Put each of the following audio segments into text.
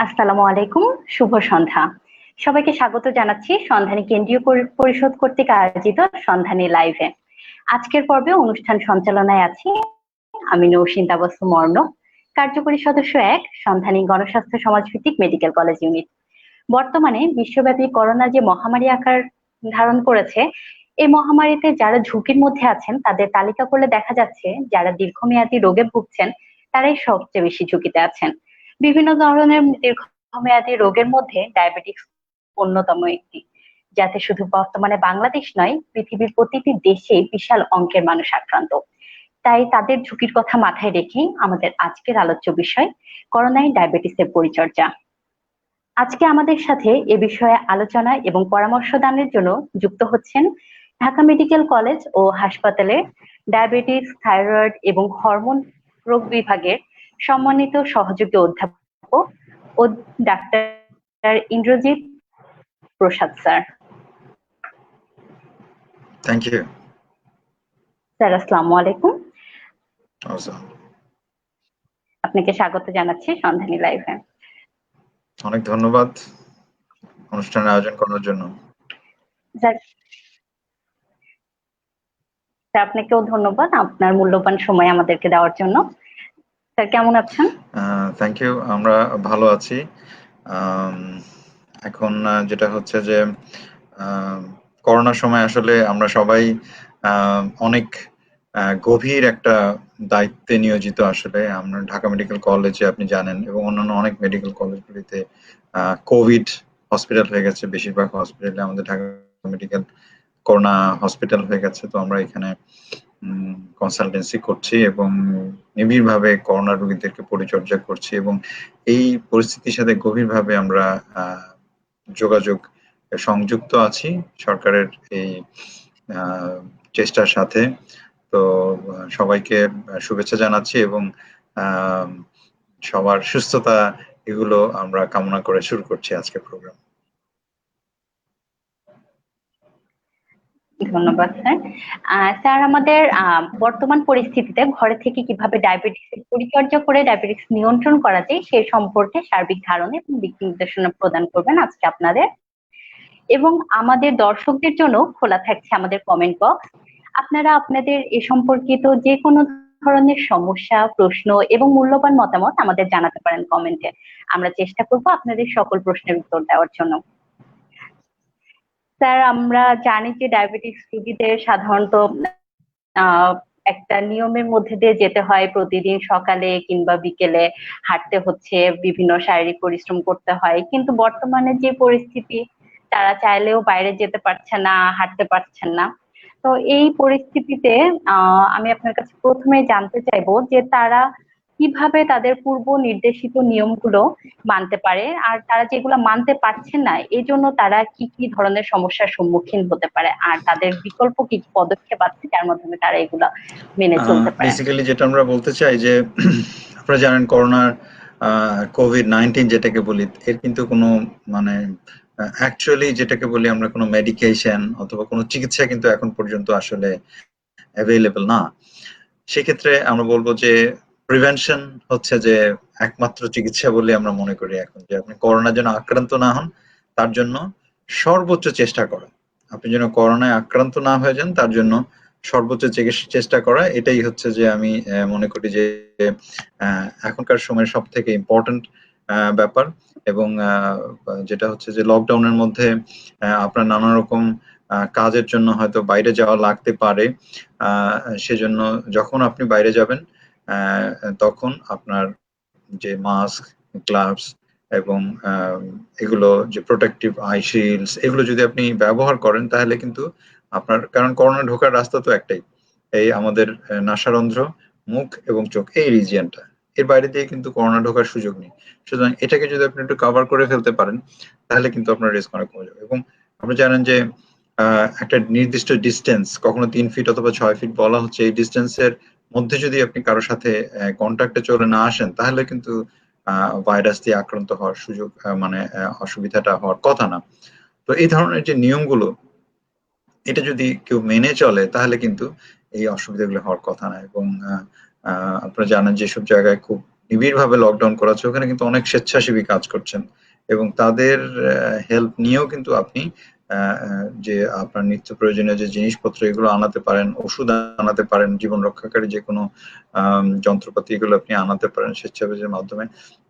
আসসালামু আলাইকুম, শুভ সন্ধ্যা। সবাইকে স্বাগত জানাচ্ছি সন্ধানী কেন্দ্রীয় পরিষদ কর্তৃক আয়োজিত সন্ধানী লাইভে। আজকের পর্বে অনুষ্ঠান সঞ্চালনায় আছি আমি নৌসিন তাবাসসুম অর্ণ, কার্যকরী সদস্য 1, সন্ধানী গণস্বাস্থ্য সমাজভিত্তিক মেডিকেল কলেজ ইউনিট। বর্তমানে বিশ্বব্যাপী করোনা যে মহামারী আকার ধারণ করেছে, এই মহামারীতে যারা ঝুঁকির মধ্যে আছেন তাদের তালিকা করলে দেখা যাচ্ছে যারা দীর্ঘমেয়াদী রোগে ভুগছেন তারাই সবচেয়ে বেশি ঝুঁকিতে আছেন। বিভিন্ন ধরনের দীর্ঘমেয়াদী রোগের মধ্যে ডায়াবেটিস অন্যতম একটি, যাতে শুধু বর্তমানে বাংলাদেশ নয়, পৃথিবীর প্রতিটি দেশে বিশাল অঙ্কের মানুষ আক্রান্ত। তাই তাদের ঝুঁকির কথা মাথায় রেখে আমাদের আজকের আলোচ্য বিষয় করোনায় ডায়াবেটিসের পরিচর্যা। আজকে আমাদের সাথে এ বিষয়ে আলোচনা এবং পরামর্শ দানের জন্য যুক্ত হচ্ছেন ঢাকা মেডিকেল কলেজ ও হাসপাতালের ডায়াবেটিস, থাইরয়েড এবং হরমোন রোগ বিভাগের সম্মানিত সহযোগী অধ্যাপক ও doctor Indrajit Prasad sir. Thank you sir, আসসালামু আলাইকুম। আচ্ছা, আপনাকে স্বাগত জানাচ্ছি সন্ধানী লাইভে। অনেক ধন্যবাদ অনুষ্ঠানের আয়োজন করার জন্য। স্যার, আপনাকেও ধন্যবাদ আপনার মূল্যবান সময় আমাদেরকে দেওয়ার জন্য। স্যার, কেমন আছেন? থ্যাংক ইউ, আমরা ভালো আছি। এখন যেটা হচ্ছে যে করোনার সময় আসলে আমরা সবাই অনেক গভীর একটা দায়িত্বে নিয়োজিত। আসলে আমরা ঢাকা মেডিকেল কলেজে, আপনি জানেন, এবং অন্যান্য অনেক মেডিকেল কলেজগুলিতে কোভিড হসপিটাল হয়ে গেছে। বেশিরভাগ হসপিটালে আমাদের ঢাকা মেডিকেল করোনা হসপিটাল হয়ে গেছে। তো আমরা এখানে কনসালটেন্সি করছি এবং নিবিড়ভাবে করোনা রোগীদেরকে পরিচর্যা করছি, এবং এই পরিস্থিতির সাথে গভীরভাবে আমরা যোগাযোগ সংযুক্ত আছি সরকারের এই চেষ্টার সাথে। তো সবাইকে শুভেচ্ছা জানাচ্ছি এবং সবার সুস্থতা এগুলো আমরা কামনা করে শুরু করছি আজকের প্রোগ্রাম। ধন্যবাদ স্যার। স্যার, আমাদের বর্তমান পরিস্থিতিতে ঘরে থেকে কিভাবে ডায়াবেটিসের পরিচর্যা করে ডায়াবেটিস নিয়ন্ত্রণ করা যায় সে সম্পর্কে সার্বিক ধারণা এবং দিক নির্দেশনা প্রদান করবেন আজকে আপনাদের, এবং আমাদের দর্শকদের জন্য খোলা থাকছে আমাদের কমেন্ট বক্স। আপনারা আপনাদের এ সম্পর্কিত যে কোনো ধরনের সমস্যা, প্রশ্ন এবং মূল্যবান মতামত আমাদের জানাতে পারেন কমেন্টে। আমরা চেষ্টা করব আপনাদের সকল প্রশ্নের উত্তর দেওয়ার জন্য। স্যার, আমরা জানি যে ডায়াবেটিস রোগীদের সাধারণত একটা নিয়মের মধ্যে দিয়ে যেতে হয়, প্রতিদিন সকালে কিংবা বিকেলে হাঁটতে হচ্ছে, বিভিন্ন শারীরিক পরিশ্রম করতে হয়, কিন্তু বর্তমানে যে পরিস্থিতি তারা চাইলেও বাইরে যেতে পারছে না, হাঁটতে পারছেন না। তো এই পরিস্থিতিতে আমি আপনার কাছে প্রথমে জানতে চাইবো যে তারা কিভাবে তাদের পূর্ব নির্দেশিত নিয়মগুলো মানতে পারে, আর তারা যেগুলো মানতে পারছেন না এই জন্য তারা কি কি ধরনের সমস্যার সম্মুখীন হতে পারে, আর তাদের বিকল্প কি কি পদক্ষেপ আছে যার মাধ্যমে তারা এগুলো মেনে চলতে পারে। বেসিক্যালি যেটা আমরা বলতে চাই যে আপনারা জানেন করোনার কোভিড-19 যেটাকে বলি, এর কিন্তু কোনো মানে অ্যাকচুয়ালি যেটাকে বলি আমরা কোনো মেডিকেশন অথবা কোনো চিকিৎসা কিন্তু এখন পর্যন্ত আসলে অ্যাভেলেবল না। সেক্ষেত্রে আমরা বলবো যে প্রিভেনশন হচ্ছে যে একমাত্র চিকিৎসা বলে আমরা মনে করি এখন, যে আপনি করোনা যেন আক্রান্ত না হন তার জন্য সর্বোচ্চ চেষ্টা করা, আপনি যেন করোনায় আক্রান্ত না হয়ে যান তার জন্য সর্বোচ্চ চেষ্টা করা, এটাই হচ্ছে যে আমি মনে করি যে এখনকার সময়ের সব থেকে ইম্পর্টেন্ট ব্যাপার। এবং যেটা হচ্ছে যে লকডাউনের মধ্যে আপনার নানা রকম কাজের জন্য হয়তো বাইরে যাওয়া লাগতে পারে, সেজন্য যখন আপনি বাইরে যাবেন তখন আপনার যে মাস্ক, গ্লাভস এবং এগুলো যে প্রোটেক্টিভ আই শিল্ডস, এগুলো যদি আপনি ব্যবহার করেন তাহলে কিন্তু আপনার, কারণ করোনা ঢোকার রাস্তা তো একটাই, এই আমাদের নাসারন্ধ্র মুখ এবং চোখ এই রিজিয়নটা, এর বাইরে দিয়ে কিন্তু করোনা ঢোকার সুযোগ নেই। সুতরাং এটাকে যদি আপনি একটু কভার করে ফেলতে পারেন তাহলে কিন্তু আপনার রিস্ক অনেক কমে যাবে। এবং আপনি জানেন যে একটা নির্দিষ্ট ডিস্টেন্স, কখনো 3 ফিট অথবা 6 ফিট বলা হচ্ছে, এই ডিস্টেন্সের মধ্যে যদি আপনি কারোর সাথে কন্ট্যাক্টে চলে না আসেন তাহলে কিন্তু ভাইরাস দিয়ে আক্রান্ত হওয়ার সুযোগ মানে অসুবিধাটা হওয়ার কথা না। তো এই ধরনের যে নিয়মগুলো, এটা যদি কেউ মেনে চলে তাহলে কিন্তু এই অসুবিধাগুলো হওয়ার কথা না। এবং আপনারা জানেন যেসব জায়গায় খুব নিবিড়ভাবে লকডাউন করা হচ্ছে ওখানে কিন্তু অনেক স্বেচ্ছাসেবী কাজ করছেন, এবং তাদের হেল্প নিয়েও কিন্তু আপনি যে আপনার নিত্য প্রয়োজনীয় যে জিনিসপত্র এগুলো আনাতে পারেন, ওষুধ আনাতে পারেন, জীবন রক্ষাকারী যে কোনো যন্ত্রপাতি এগুলো আপনি আনাতে পারেন স্বেচ্ছাসেবীর মাধ্যমে।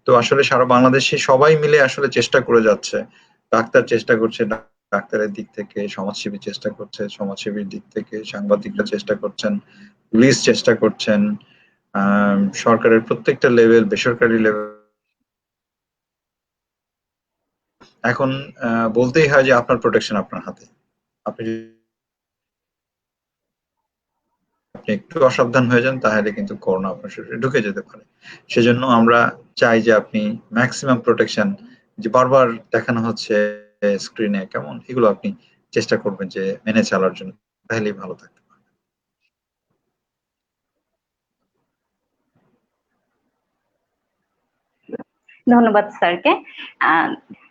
তো আসলে সারা বাংলাদেশে সবাই মিলে আসলে চেষ্টা করে যাচ্ছে। ডাক্তার চেষ্টা করছে, ডাক্তারের দিক থেকে সমাজসেবী চেষ্টা করছে, সমাজসেবীর দিক থেকে সাংবাদিকরা চেষ্টা করছেন, পুলিশ চেষ্টা করছেন, সরকারের প্রত্যেকটা লেভেল, বেসরকারি লেভেল। এখন বলতেই হয় যে আপনার প্রোটেকশন আপনার হাতে। আপনি যদি আপনি একটু অসাবধান হয়ে যান তাহলে কিন্তু করোনা আপনার শরীরে ঢুকে যেতে পারে। সেজন্য আমরা চাই যে আপনি ম্যাক্সিমাম প্রোটেকশন, যে বারবার দেখানো হচ্ছে স্ক্রিনে কেমন, এগুলো আপনি চেষ্টা করবেন যে মেনে চলার জন্য, তাহলেই ভালো থাকবে। ধন্যবাদ স্যারকে।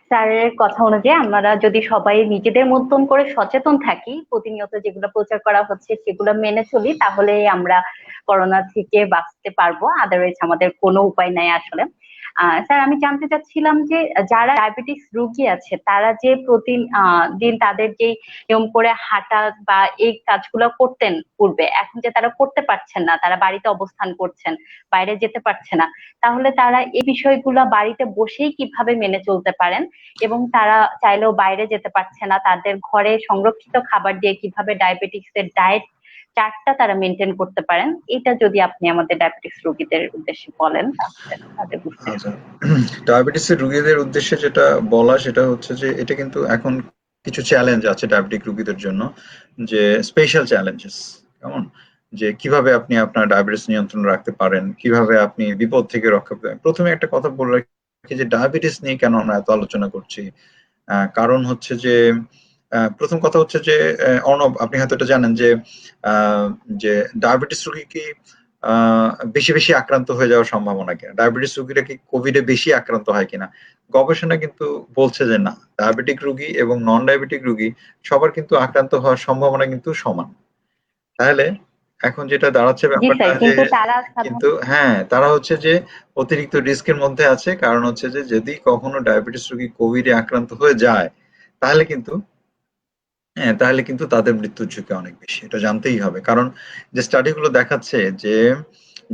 স্যারের কথা অনুযায়ী আমরা যদি সবাই নিজেদের মতন করে সচেতন থাকি, প্রতিনিয়ত যেগুলো প্রচার করা হচ্ছে সেগুলো মেনে চলি, তাহলে আমরা করোনা থেকে বাঁচতে পারবো। আদারওয়াইজ আমাদের কোনো উপায় নাই আসলে। স্যার, আমি জানতে চাচ্ছিলাম যে যারা ডায়াবেটিস রোগী আছে তারা যে দিন তাদের যে নিয়ম করে হাঁটা বা এই কাজগুলো করতেন পূর্বে, এখন যে তারা করতে পারছেন না, তারা বাড়িতে অবস্থান করছেন, বাইরে যেতে পারছে না, তাহলে তারা এই বিষয়গুলো বাড়িতে বসেই কিভাবে মেনে চলতে পারেন? এবং তারা চাইলেও বাইরে যেতে পারছে না, তাদের ঘরে সংরক্ষিত খাবার দিয়ে কিভাবে ডায়াবেটিক্স এর ডায়েট চার্টটা তারা মেনটেন করতে পারেন, এটা যদি আপনি আমাদের ডায়াবেটিক্স রোগীদের উদ্দেশ্যে বলেন তাহলে তাদের বুঝতে আচ্ছা, সুবিধা। ডায়াবেটিসের রোগীদের উদ্দেশ্যে যেটা বলা সেটা হচ্ছে যে এটা কিন্তু এখন কিছু চ্যালেঞ্জ আছে ডায়াবেটিক রোগীদের জন্য, যে স্পেশাল চ্যালেঞ্জেস। কেমন? যে কিভাবে আপনি আপনার ডায়াবেটিস নিয়ন্ত্রণ রাখতে পারেন, কিভাবে আপনি বিপদ থেকে রক্ষা পাবেন। প্রথমে একটা কথা বলে রাখি যে ডায়াবেটিস নিয়ে কেন আমরা এত আলোচনা করছি। কারণ হচ্ছে যে প্রথম কথা হচ্ছে যে অর্ণব, আপনি হয়তো এটা জানেন যে আহ, যে ডায়াবেটিস রোগী কি আহ, বেশি বেশি আক্রান্ত হয়ে যাওয়ার সম্ভাবনা কিনা, ডায়াবেটিস রোগীরা কি কোভিডে বেশি আক্রান্ত হয় কিনা। গবেষণা কিন্তু বলছে যে না, ডায়াবেটিক রোগী এবং নন ডায়াবেটিক রোগী সবার কিন্তু আক্রান্ত হওয়ার সম্ভাবনা কিন্তু সমান। তাহলে এখন যেটা দাঁড়াচ্ছে জি ব্যাপারটা স্যার, যে, কিন্তু তারা সাধারণ। কিন্তু হ্যাঁ, তারা হচ্ছে যে অতিরিক্ত রিস্কের মধ্যে আছে। কারণ হচ্ছে যে যদি কখনো ডায়াবেটিস রোগী কোভিডে আক্রান্ত হয়ে যায় তাহলে কিন্তু, হ্যাঁ, তাহলে কিন্তু তাদের মৃত্যুর ঝুঁকি অনেক বেশি। এটা জানতেই হবে। কারণ যে স্টাডি গুলো দেখাচ্ছে যে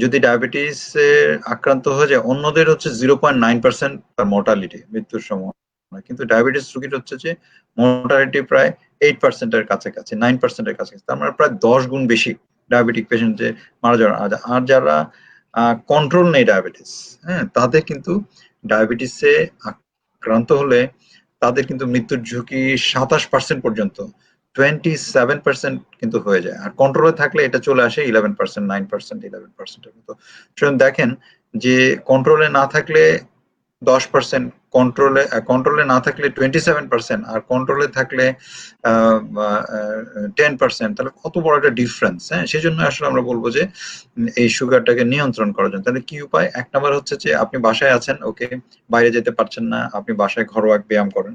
যদি ডায়াবেটিস এ আক্রান্ত হয়ে যায় অন্যদের হচ্ছে 0.9% তার মর্টালিটি, মৃত্যুর সম্ভাবনা। কিন্তু ডায়াবেটিস রোগীর হচ্ছে যে মর্টালিটি প্রায় 8% এর কাছাকাছি, 9% এর কাছাকাছি। তার মানে প্রায় 10 গুণ বেশি ডায়াবেটিক পেশেন্ট যে মারা যাওয়ার। আর যারা কন্ট্রোল নেই ডায়াবেটিস, হ্যাঁ, তাদের কিন্তু ডায়াবেটিসে আক্রান্ত হলে তাদের কিন্তু মৃত্যুর ঝুঁকি 27% পর্যন্ত, 27% কিন্তু হয়ে যায়। আর কন্ট্রোলে থাকলে এটা চলে আসে 11%, 9%, 11% এর মতো। সুতরাং দেখেন যে কন্ট্রোলে না থাকলে 10%, কন্ট্রোলে না থাকলে 27%, আর কন্ট্রোলে থাকলে 10%, তাহলে কত বড় একটা ডিফারেন্স। হ্যাঁ, সেই জন্য আসলে আমরা বলবো যে এই সুগারটাকে নিয়ন্ত্রণ করার জন্য তাহলে কি উপায়। এক নাম্বার হচ্ছে যে আপনি বাসায় আছেন, ওকে, বাইরে যেতে পারছেন না, আপনি বাসায় ঘরোয়া ব্যায়াম করেন।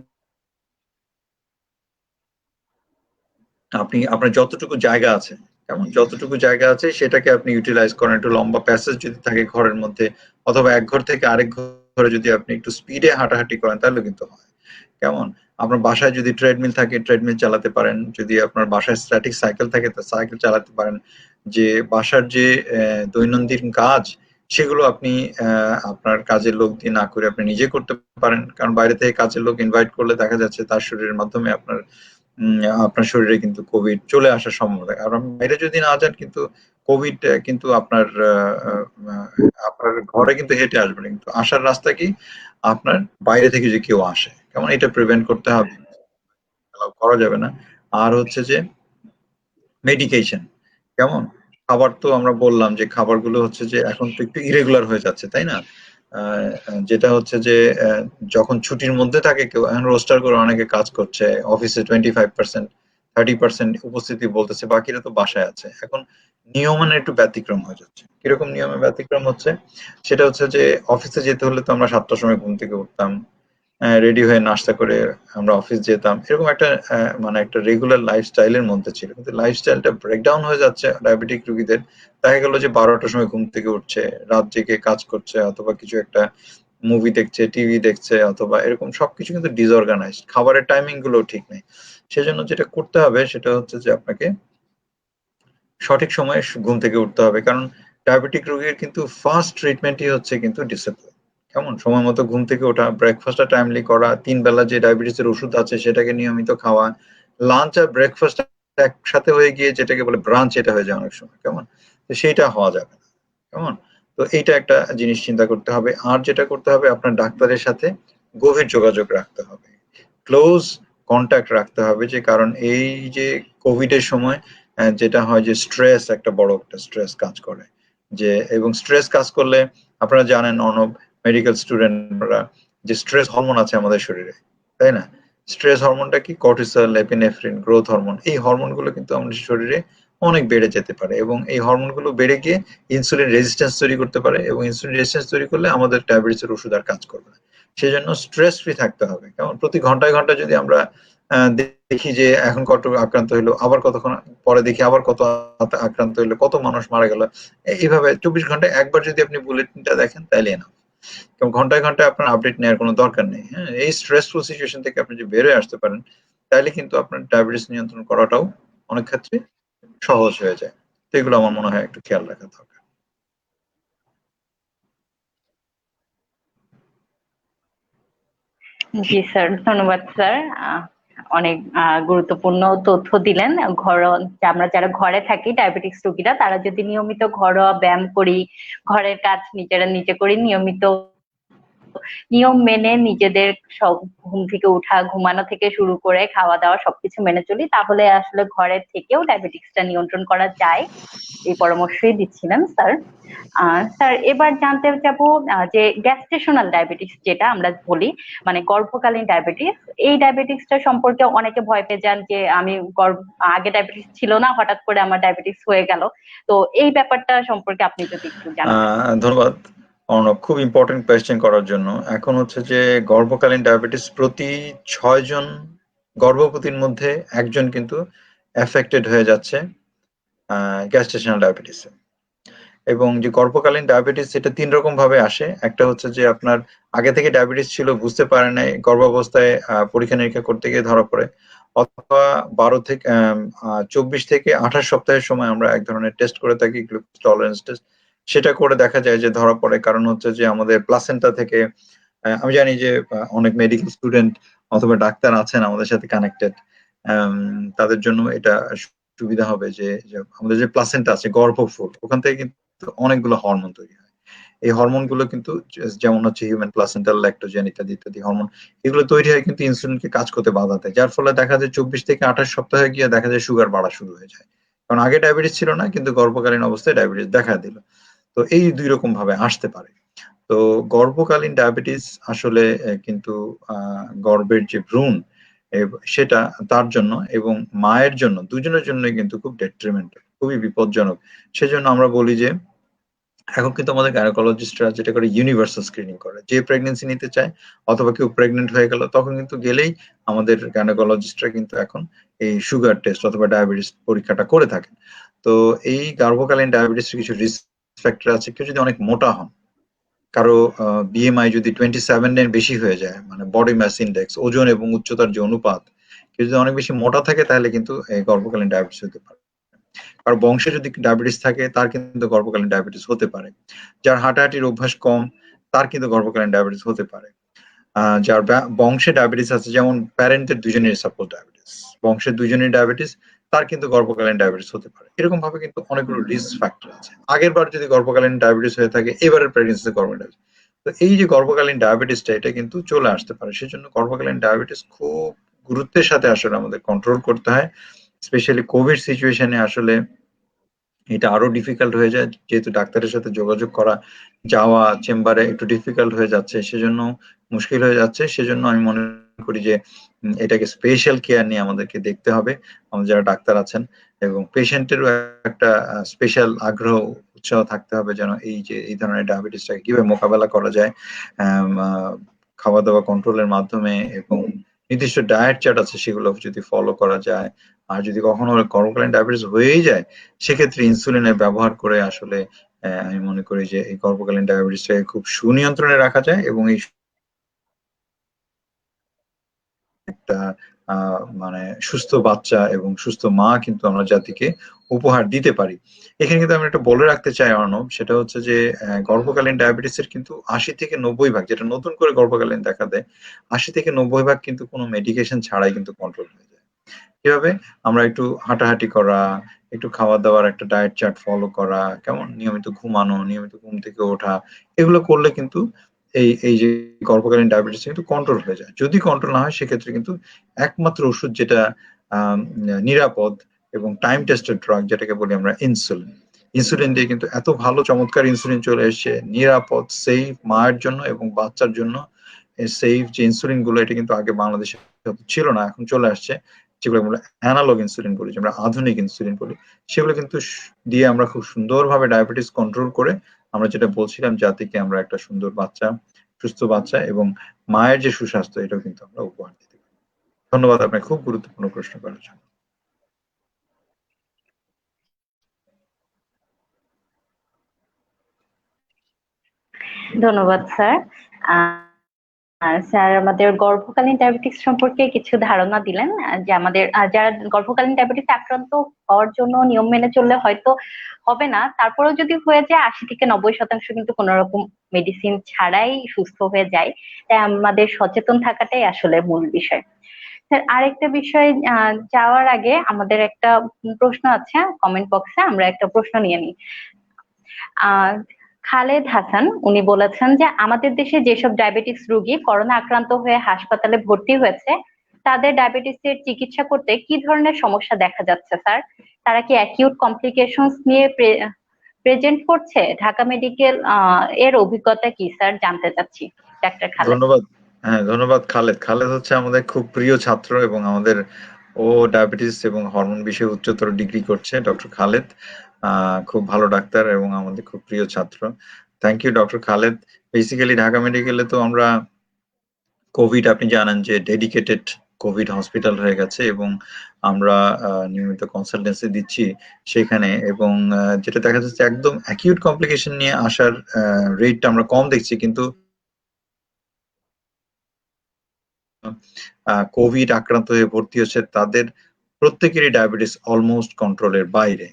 আপনি আপনার যতটুকু জায়গা আছে, কেমন, যতটুকু জায়গা আছে সেটাকে আপনি ইউটিলাইজ করেন। একটু লম্বা প্যাসেজ যদি থাকে ঘরের মধ্যে, অথবা এক ঘর থেকে আরেক ঘরে যদি আপনি একটু স্পিডে হাঁটাহাঁটি করেন তাহলে কিন্তু হয়। কেমন? আপনার বাসায় যদি ট্রেডমিল থাকে ট্রেডমিল চালাতে পারেন, যদি আপনার বাসায় স্ট্যাটিক সাইকেল থাকে তো সাইকেল চালাতে পারেন। যে বাসার যে দৈনন্দিন কাজ সেগুলো আপনি আপনার কাজের লোক দিয়ে না করে আপনি নিজে করতে পারেন। কারণ বাইরে থেকে কাজের লোক ইনভাইট করলে দেখা যাচ্ছে তার শরীরের মাধ্যমে উম আপনার শরীরে কিন্তু কোভিড চলে আসার সম্ভাবনা থাকে। আর আপনি বাইরে যদি না যান কিন্তু কোভিড কিন্তু আপনার ঘরে কিন্তু হেঁটে আসবে না। কিন্তু আসার রাস্তা কি? আপনার বাইরে থেকে যে কেউ আসে। কেমন? এটা প্রিভেন্ট করতে হবে। অ্যালাউ করা যাবে না। আর হচ্ছে যে মেডিকেশন। কেমন? খাবার তো আমরা বললাম যে খাবারগুলো হচ্ছে যে এখন তো একটু ইরেগুলার হয়ে যাচ্ছে, তাই না? যেটা হচ্ছে যে যখন ছুটির মধ্যে থাকে কেউ, এখন রোস্টার করে অনেকে কাজ করছে, অফিসে 25%, 30% উপস্থিতি বলতেছে, বাকিরা তো বাসায় আছে। এখন নিয়মের একটু ব্যতিক্রম হয়ে যাচ্ছে। কিরকম নিয়মে ব্যতিক্রম হচ্ছে? সেটা হচ্ছে যে অফিসে যেতে হলে তো আমরা 7টার সময় ঘুম থেকে উঠতাম, রেডি হয়ে নাস্তা করে আমরা অফিস যেতাম, এরকম একটা মানে একটা রেগুলার লাইফস্টাইলের মধ্যে ছিল। কিন্তু লাইফস্টাইলটা ব্রেকডাউন হয়ে যাচ্ছে ডায়াবেটিক রোগীদের। দেখা গেল যে 12টার সময় ঘুম থেকে উঠছে, রাত জেগে কাজ করছে, অথবা কিছু একটা মুভি দেখছে, টিভি দেখছে, অথবা এরকম সবকিছু কিন্তু ডিসঅর্গানাইজড, খাবারের টাইমিং গুলো ঠিক নেই। সেজন্য যেটা করতে হবে সেটা হচ্ছে যে আপনাকে সঠিক সময়ে ঘুম থেকে উঠতে হবে, কারণ ডায়াবেটিক রোগীর কিন্তু ফার্স্ট ট্রিটমেন্টই হচ্ছে কিন্তু ডিসিপ্লিন। কেমন সময় মতো ঘুম থেকে ওঠা, ব্রেকফাস্টটা টাইমলি করা, 3 বেলা যে ডায়াবেটিসের ওষুধ আছে সেটাকে নিয়মিত খাওয়া, লাঞ্চ আর ব্রেকফাস্ট একসাথে হয়ে গিয়ে যেটাকে বলে ব্রাঞ্চ, এটা হয়ে যায় অনেক সময়, কেমন? তো সেইটা হওয়া যাবে না, কেমন? তো এইটা একটা জিনিস চিন্তা করতে হবে। আর যেটা করতে হবে, আপনার ডাক্তারের সাথে গভীর যোগাযোগ রাখতে হবে, ক্লোজ কন্ট্যাক্ট রাখতে হবে। যে কারণ এই যে কোভিড এর সময় যেটা হয় যে স্ট্রেস, একটা বড় একটা স্ট্রেস কাজ করে, যে এবং স্ট্রেস কাজ করলে আপনারা জানেন অনব, মেডিকেল স্টুডেন্টরা, যে স্ট্রেস হরমোন আছে আমাদের শরীরে, তাই না? স্ট্রেস হরমোনটা কি? Cortisol, epinephrine, growth hormone. এই হরমোনগুলো কিন্তু আমাদের শরীরে অনেক বেড়ে যেতে পারে, এবং এই হরমোনগুলো বেড়ে গিয়ে ইনসুলিন রেজিস্ট্যান্স তৈরি করতে পারে, এবং ইনসুলিন রেজিস্ট্যান্স তৈরি করলে আমাদের ডায়াবেটিসের ওষুধ আর কাজ করবে না। সেজন্য স্ট্রেস ফ্রি থাকতে হবে। কেমন? প্রতি ঘন্টায় ঘন্টায় যদি আমরা দেখি যে এখন কত আক্রান্ত হইলো, আবার কতক্ষণ পরে দেখি আবার কত আক্রান্ত হইলো, কত মানুষ মারা গেল, এইভাবে 24 ঘন্টায় একবার যদি আপনি বুলেটিনটা দেখেন তাইলে না, কারণ ঘন্টায় ঘন্টায় আপনার আপডেট নেওয়ার কোনো দরকার নেই। হ্যাঁ, এই স্ট্রেসফুল সিচুয়েশন থেকে আপনি যদি বের হয়ে আসতে পারেন, তাহলে কিন্তু আপনার ডায়াবেটিস নিয়ন্ত্রণ করাটাও অনেক ক্ষেত্রে সহজ হয়ে যায়। তো এগুলো আমার মনে হয় একটু খেয়াল রাখা দরকার। জি স্যার, ধন্যবাদ স্যার। অনেক গুরুত্বপূর্ণ তথ্য দিলেন। আমরা যারা ঘরে থাকি ডায়াবেটিক্স রোগীরা, তারা যদি নিয়মিত ঘরোয়া ব্যায়াম করি, ঘরের কাজ নিজেরা নিজে করি, নিয়মিত নিয়ম মেনে নিজেদের সব ঘুম থেকে উঠা, ঘুমানো থেকে শুরু করে খাওয়া দাওয়া সবকিছু মেনে চলি, তাহলে আসলে ঘরের থেকেও ডায়াবেটিক্সটা নিয়ন্ত্রণ করা যায়। এই পরামর্শই দিচ্ছিলেন স্যার। স্যার, এবার জানতে চাবো যে গ্যাস্ট্রেশনাল ডায়াবেটিস যেটা আমরা বলি, মানে গর্ভকালীন ডায়াবেটিস, এই ডায়াবেটিসটা সম্পর্কে অনেকে ভয় পেয়ে যান যে আমি আগে ডায়াবেটিস ছিল না, হঠাৎ করে আমার ডায়াবেটিস হয়ে গেল। তো এই ব্যাপারটা সম্পর্কে আপনি যদি একটু জানাতেন। ধন্যবাদ অর্ণব, খুব ইম্পর্টেন্ট কোয়েশ্চেন করার জন্য। এখন হচ্ছে যে গর্ভকালীন ডায়াবেটিস প্রতি 6 জন গর্ভবতীর মধ্যে একজন কিন্তু এফেক্টেড হয়ে যাচ্ছে গ্যাস্ট্রেশনাল ডায়াবেটিসে। এবং যে গর্ভকালীন ডায়াবেটিস, এটা 3 রকম ভাবে আসে। একটা হচ্ছে যে আপনার আগে থেকে ডায়াবেটিস ছিল, বুঝতে পারে নাই, গর্ভাবস্থায় পরীক্ষা নিরীক্ষা করতে গিয়ে ধরা পড়ে, অথবা 24 থেকে 28 সপ্তাহের সময় আমরা এক ধরনের টেস্ট করে থাকি, গ্লুকোজ টলারেন্স টেস্ট। সেটা করে দেখা যায় যে ধরা পড়ে, কারণ হচ্ছে যে আমাদের প্লাসেন্টা থেকে, আমি জানি যে অনেক মেডিকেল স্টুডেন্ট অথবা ডাক্তার আছেন আমাদের সাথে কানেক্টেড, তাদের জন্য এটা সুবিধা হবে যে আমাদের যে প্লাসেন্টা আছে, গর্ভফুল, ওখান থেকে কিন্তু অনেকগুলো হরমোন তৈরি হয়। এই হরমোনগুলো কিন্তু যেমন হচ্ছে হিউম্যান প্লাসেন্টাল ল্যাক্টোজেন ইত্যাদি ইত্যাদি হরমোন, এগুলো তৈরি হয় কিন্তু ইনসুলিনকে কাজ করতে বাধা দেয়, যার ফলে দেখা যায় 24 থেকে 28 সপ্তাহে গিয়ে দেখা যায় সুগার বাড়া শুরু হয়ে যায়। কারণ আগে ডায়াবেটিস ছিল না, কিন্তু গর্ভকালীন অবস্থায় ডায়াবেটিস দেখা দিল। তো এই 2 রকম ভাবে আসতে পারে। তো গর্ভকালীন ডায়াবেটিস আসলে কিন্তু গর্ভের যে ভ্রূণ, সেটা তার জন্য এবং মায়ের জন্য, দুজনের জন্যই কিন্তু খুব ডেট্রিমেন্টাল, খুবই বিপজ্জনক। সেজন্য আমরা বলি যে এখন কিন্তু আমাদের গাইনোকোলজিস্টরা যেটা করে, ইউনিভার্সাল স্ক্রিনিং করে। যে প্রেগন্যান্সি নিতে চায় অথবা কেউ প্রেগনেন্ট হয়ে গেল, তখন কিন্তু গেলেই আমাদের গাইনোকোলজিস্টরা কিন্তু এখন এই সুগার টেস্ট অথবা ডায়াবেটিস পরীক্ষাটা করে থাকেন। তো এই গর্ভকালীন ডায়াবেটিসের কিছু রিস্ক ফ্যাক্টর আছে। কেউ যদি অনেক মোটা হন, কারো বিএমআই যদি 27 এর বেশি হয়ে যায়, মানে বডি মাস ইন্ডেক্স, ওজন এবং উচ্চতার যে অনুপাত, কেউ যদি অনেক বেশি মোটা থাকে, তাহলে কিন্তু এই গর্ভকালীন ডায়াবেটিস হতে পারে। আর বংশে যদি ডায়াবেটিস থাকে, তার কিন্তু গর্ভকালীন ডায়াবেটিস হতে পারে। যার হাঁটাহাঁটির অভ্যাস কম, তার কিন্তু গর্ভকালীন ডায়াবেটিস হতে পারে। যার বংশে ডায়াবেটিস আছে, যেমন প্যারেন্টের দুজনেরই সাপোজ ডায়াবেটিস, বংশের দুজনেরই ডায়াবেটিস, তার কিন্তু গর্ভকালীন ডায়াবেটিস হতে পারে। এরকম ভাবে কিন্তু অনেকগুলো রিস্ক ফ্যাক্টর আছে। আগের বার যদি গর্ভকালীন ডায়াবেটিস হয়ে থাকে, এবারের প্রেগন্যান্সিতে গর্ভকালীন ডায়াবেটিস, তো এই যে গর্ভকালীন ডায়াবেটিসটা, এটা কিন্তু চলে আসতে পারে। সেজন্য গর্ভকালীন ডায়াবেটিস খুব গুরুত্বের সাথে আসলে আমাদের কন্ট্রোল করতে হয়। স্পেশালি কোভিড সিচুয়েশনে আসলে এটা আরো ডিফিকাল্ট হয়ে যায়, যেহেতু ডাক্তারের সাথে যোগাযোগ করা, যাওয়া চেম্বারে একটু ডিফিকাল্ট হয়ে যাচ্ছে, সেজন্য মুশকিল হয়ে যাচ্ছে। সেজন্য আমি মনে করি যে এটাকে স্পেশাল কেয়ার নিয়ে আমাদেরকে দেখতে হবে, আমাদের যারা ডাক্তার আছেন, এবং পেশেন্টেরও একটা স্পেশাল আগ্রহ উৎসাহ থাকতে হবে যেন এই ধরনের ডায়াবেটিসটাকে কিভাবে মোকাবেলা করা যায় খাওয়া দাওয়া কন্ট্রোলের মাধ্যমে, এবং নির্দিষ্ট ডায়েট চার্ট আছে সেগুলো যদি ফলো করা যায়। আর যদি কখনো গর্ভকালীন ডায়াবেটিস হয়েই যায়, সেক্ষেত্রে ইনসুলিনের ব্যবহার করে আসলে আমি মনে করি যে এই গর্ভকালীন ডায়াবেটিসটাকে খুব সুনিয়ন্ত্রণে রাখা যায়, এবং এই একটা মানে সুস্থ বাচ্চা এবং সুস্থ মা কিন্তু আমরা জাতিকে উপহার দিতে পারি। এখানে কিন্তু আমি একটা বলে রাখতে চাই অর্ণব, সেটা হচ্ছে যে গর্ভকালীন ডায়াবেটিসের কিন্তু ৮০ থেকে ৯০ ভাগ, যেটা নতুন করে গর্ভকালীন দেখা দেয়, ৮০ থেকে ৯০ ভাগ কিন্তু কোনো মেডিকেশন ছাড়াই কিন্তু কন্ট্রোল হয়ে যায়। কিভাবে? আমরা একটু হাঁটাহাঁটি করা, একটু খাওয়া দাওয়ার একটা ডায়েট চার্ট ফলো করা, কেমন নিয়মিত ঘুমানো, নিয়মিত ঘুম থেকে ওঠা, এগুলো করলে কিন্তু এই যে গর্ভকালীন ডায়াবেটিস কিন্তু কন্ট্রোল হয়ে যায়। যদি কন্ট্রোল না হয় সেক্ষেত্রে কিন্তু একমাত্র ওষুধ যেটা আম নিরাপদ এবং টাইম টেস্টেড ড্রাগ, যেটাকে বলি আমরা ইনসুলিন। ইনসুলিন দিয়ে কিন্তু এত ভালো চমৎকার ইনসুলিন চলে এসছে, নিরাপদ, সেফ মায়ের জন্য এবং বাচ্চার জন্য। সেফ যে ইনসুলিন গুলো, এটা কিন্তু আগে বাংলাদেশে ছিল না, এখন চলে আসছে। যেগুলো আমরা অ্যানালগ ইনসুলিন বলি, যে আমরা আধুনিক ইনসুলিন বলি, সেগুলো কিন্তু দিয়ে আমরা খুব সুন্দরভাবে ডায়াবেটিস কন্ট্রোল করে আমরা যেটা বলছিলাম, জাতিকে আমরা একটা সুন্দর বাচ্চা, সুস্থ বাচ্চা এবং মায়ের যে সুস্বাস্থ্য, এটাও কিন্তু আমরা উপহার দিতে পারি। ধন্যবাদ আপনাকে খুব গুরুত্বপূর্ণ প্রশ্ন করার জন্য। ধন্যবাদ স্যার। স্যার আমাদের গর্ভকালীন ডায়াবেটিস সম্পর্কে কিছু ধারণা দিলেন, যে আমাদের যারা গর্ভকালীন ডায়াবেটিস আক্রান্ত হওয়ার জন্য নিয়ম মেনে চললে হয়তো হবে না, তারপরেও যদি হয়ে যায় ৮০ থেকে ৯০% কিন্তু কোন রকম মেডিসিন ছাড়াই সুস্থ হয়ে যায়। তাই আমাদের সচেতন থাকাটাই আসলে মূল বিষয়। স্যার আরেকটা বিষয় যাওয়ার আগে আমাদের একটা প্রশ্ন আছে কমেন্ট বক্সে, আমরা একটা প্রশ্ন নিয়ে নিই। আহ খালেদ হাসান উনি বলেছেন যে আমাদের দেশে যেসব ডায়াবেটিস রোগী করোনা আক্রান্ত হয়ে হাসপাতালে ভর্তি হয়েছে, তাদের ডায়াবেটিসের চিকিৎসা করতে কি ধরনের সমস্যা দেখা যাচ্ছে স্যার? তারা কি অ্যাকিউট কমপ্লিকেশনস নিয়ে প্রেজেন্ট করছে? ঢাকা মেডিকেল এর অভিজ্ঞতা কি স্যার, জানতে চাচ্ছি ডাক্তার খালেদ। ধন্যবাদ। হ্যাঁ, ধন্যবাদ খালেদ। খালেদ হচ্ছে আমাদের খুব প্রিয় ছাত্র, এবং আমাদের ও ডায়াবেটিস এবং হরমোন বিষয়ে উচ্চতর ডিগ্রি করছে, ডক্টর খালেদ। খুব ভালো ডাক্তার এবং আমাদের খুব প্রিয় ছাত্র। Thank you doctor Khaled. Basically Dhaka মেডিকেলে তো আমরা কোভিড, আপনি জানেন যে ডেডিকেটেড কোভিড হসপিটাল হয়ে গেছে, এবং আমরা নিয়মিত কনসালটেন্সি দিচ্ছি সেখানে, এবং যেটা দেখা যাচ্ছে একদম অ্যাকিউট কমপ্লিকেশন নিয়ে আসার রেটটা আমরা কম দেখছি, কিন্তু কোভিড আক্রান্ত হয়ে ভর্তি হচ্ছে তাদের প্রত্যেকেরই ডায়াবেটিস অলমোস্ট কন্ট্রোলের বাইরে।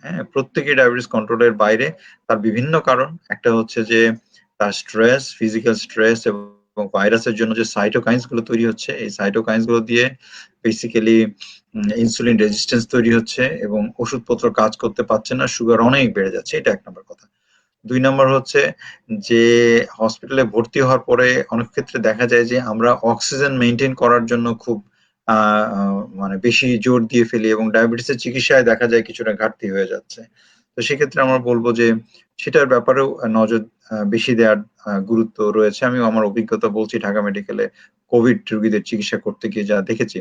হ্যাঁ, প্রত্যেকেই ডায়াবেটিস কন্ট্রোলের বাইরে। তার বিভিন্ন কারণ। একটা হচ্ছে যে তার স্ট্রেস, ফিজিক্যাল স্ট্রেস এবং ভাইরাসের জন্য যে সাইটোকাইনস গুলো তৈরি হচ্ছে, এই সাইটোকাইনস গুলো দিয়ে বেসিক্যালি ইনসুলিন রেজিস্ট্যান্স তৈরি হচ্ছে এবং ওষুধপত্র কাজ করতে পারছে না, সুগার অনেক বেড়ে যাচ্ছে। এটা ১ নম্বর কথা। ২ নম্বর হচ্ছে যে হসপিটালে ভর্তি হওয়ার পরে অনেক ক্ষেত্রে দেখা যায় যে আমরা অক্সিজেন মেইনটেইন করার জন্য খুব আ আ মানে বেশি জোর দিয়ে ফেলি, এবং ডায়াবেটিসের চিকিৎসায় দেখা যায় কিছুটা ঘাটতি হয়ে যাচ্ছে। তো সেক্ষেত্রে আমরা বলব যে সেটার ব্যাপারেও নজর বেশি দেওয়ার গুরুত্ব রয়েছে। আমিও আমার অভিজ্ঞতা বলছি, ঢাকা মেডিকেলে কোভিড রোগীদের চিকিৎসা করতে গিয়ে যা দেখেছি।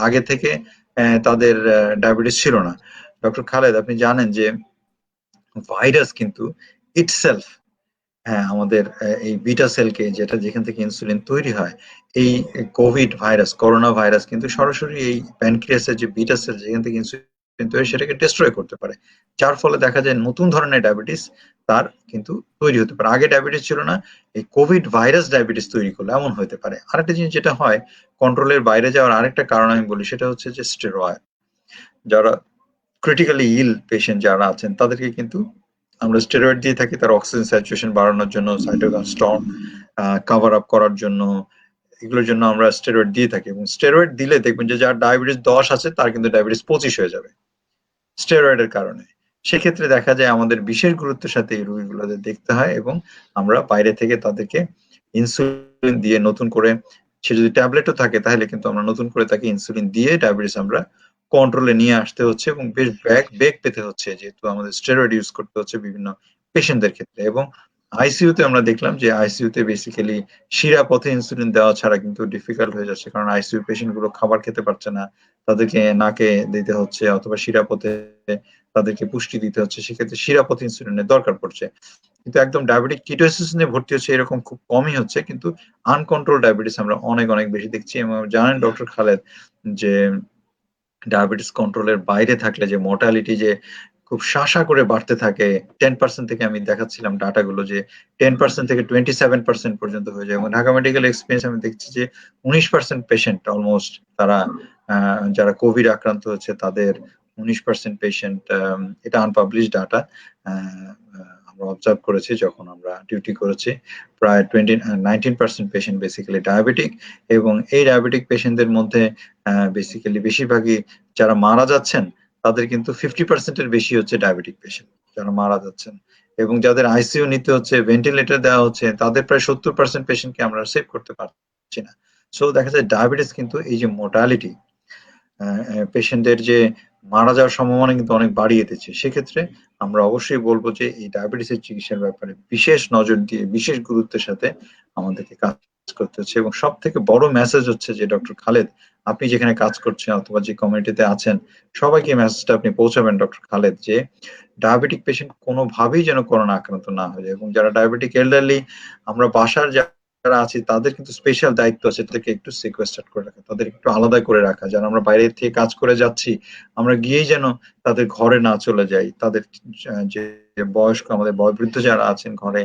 আগে থেকে তাদের ডায়াবেটিস ছিল না। ডক্টর খালেদ, আপনি জানেন যে ভাইরাস কিন্তু ইটসেলফ, হ্যাঁ, আমাদের এই বিটা সেলকে, যেখান থেকে ইনসুলিন তৈরি হয়, এই কোভিড ভাইরাস, করোনা ভাইরাস কিন্তু সরাসরি এই প্যানক্রিয়াসের যে বিটা সেল, যেখান থেকে ইনসুলিন তৈরি, সেটাকে ডিস্ট্রয় করতে পারে। যার ফলে দেখা যায় নতুন ধরনের ডায়াবেটিস তার কিন্তু তৈরি হতে পারে। আগে ডায়াবেটিস ছিল না, এই কোভিড ভাইরাস ডায়াবেটিস তৈরি করলে এমন হতে পারে। আরেকটা জিনিস যেটা হয়, কন্ট্রোলের বাইরে যাওয়ার আরেকটা কারণ আমি বলি, সেটা হচ্ছে যে স্টেরয়েড। যারা ক্রিটিক্যালি ইল পেশেন্ট যারা আছেন, তাদেরকে কিন্তু আমরা স্টেরয়েড দিয়ে থাকি তার অক্সিজেন স্যাচুরেশন বাড়ানোর জন্য, সাইটোকাইন স্টর্ম কভার আপ করার জন্য, এগুলোর জন্য আমরা স্টেরয়েড দিয়ে থাকি। এবং স্টেরয়েড দিলে দেখবেন যে যার ডায়াবেটিস ১০ আছে, তার কিন্তু ডায়াবেটিস ২৫ হয়ে যাবে স্টেরয়েডের কারণে। সেক্ষেত্রে দেখা যায় আমাদের বিশেষ গুরুত্বের সাথে এই রোগীগুলোদের দেখতে হয়, এবং আমরা বাইরে থেকে তাদেরকে ইনসুলিন দিয়ে নতুন করে, সে যদি ট্যাবলেটও থাকে তাহলে কিন্তু আমরা নতুন করে তাকে ইনসুলিন দিয়ে ডায়াবেটিস আমরা কন্ট্রোলে নিয়ে আসতে হচ্ছে এবং বেশ বেগ পেতে হচ্ছে, যেহেতু আমাদের স্টেরয়েড ইউজ করতে হচ্ছে বিভিন্ন পেশেন্টদের ক্ষেত্রে। এবং আইসিইউতে আমরা দেখলাম যে আইসিইউতে বেসিক্যালি শিরা পথে ইনসুলিন দেওয়া ছাড়া কিন্তু ডিফিকাল্ট হয়ে যাচ্ছে, কারণ আইসিইউ পেশেন্ট গুলো খাবার খেতে পারছে না, তাদেরকে নাকে দিতে হচ্ছে অথবা শিরা পথে তাদেরকে পুষ্টি দিতে হচ্ছে, সেক্ষেত্রে শিরা পথে ইনসুলিনের দরকার পড়ছে। কিন্তু একদম ডায়াবেটিক কিটোসিস নিয়ে ভর্তি হচ্ছে এরকম খুব কমই হচ্ছে, কিন্তু আনকন্ট্রোল ডায়াবেটিস আমরা অনেক অনেক বেশি দেখছি। এবং জানেন ডক্টর খালেদ যে ডায়াবেটিস কন্ট্রোলের বাইরে থাকলে যে মর্টালিটি যে খুব শাসা করে বাড়তে থাকে, 10% থেকে আমি দেখাচ্ছিলাম ডাটাগুলো যে 10% থেকে 27% পর্যন্ত হয়ে যায়। এবং ঢাকা মেডিকেল এক্সপিরিয়েন্স আমি দেখছি যে 19% পেশেন্ট অলমোস্ট তারা যারা কোভিড আক্রান্ত হচ্ছে তাদের 19% পেশেন্ট, এটা আনপাবলিশ ডাটা, আমরা অবজার্ভ করেছি যখন আমরা ডিউটি করেছি, প্রায় 19% পেশেন্ট বেসিক্যালি ডায়াবেটিক। এবং এই ডায়াবেটিক পেশেন্টদের মধ্যে বেসিক্যালি বেশিরভাগই যারা মারা যাচ্ছেন তাদের কিন্তু 50% এর বেশি হচ্ছে ডায়াবেটিক পেশেন্ট যারা মারা যাচ্ছেন। এবং যাদের আইসিইউ নিতে হচ্ছে, ভেন্টিলেটর দেওয়া হচ্ছে, তাদের প্রায় 70% পেশেন্টকে আমরা সেভ করতে পারছি না। সো দেখা যায় ডায়াবেটিস কিন্তু এই যে মোর্টালিটি, পেশেন্টদের যে মারা যাওয়ার সম্ভাবনা কিন্তু অনেক বাড়িয়ে দিচ্ছে। সেক্ষেত্রে আমরা অবশ্যই বলবো যে এই ডায়াবেটিসের চিকিৎসার ব্যাপারে বিশেষ নজর দিয়ে বিশেষ গুরুত্বের সাথে আমাদেরকে কাজ করতে হচ্ছে। এবং সব থেকে বড় মেসেজ হচ্ছে যে ডক্টর খালেদ, আপনি যেখানে কাজ করছেন অথবা যে কমিউনিটিতে আছেন, সবাইকে মেসেজটা আপনি পৌঁছাবেন ডক্টর খালেদ, যে ডায়াবেটিক পেশেন্ট কোনোভাবেই যেন করোনা আক্রান্ত না হয়ে যায়। এবং যারা ডায়াবেটিক এল্ডারলি, আমরা বাসার যারা আছি তাদের কিন্তু স্পেশাল দায়িত্ব আছে তাদেরকে একটু সিকোয়েস্টার করে রাখা, তাদের একটু আলাদা করে রাখা। যারা আমরা বাইরে থেকে কাজ করে যাচ্ছি, আমরা গিয়েই যেন তাদের ঘরে না চলে যাই। তাদের যে বয়স্ক, আমাদের বয়োবৃদ্ধ যারা আছেন ঘরে,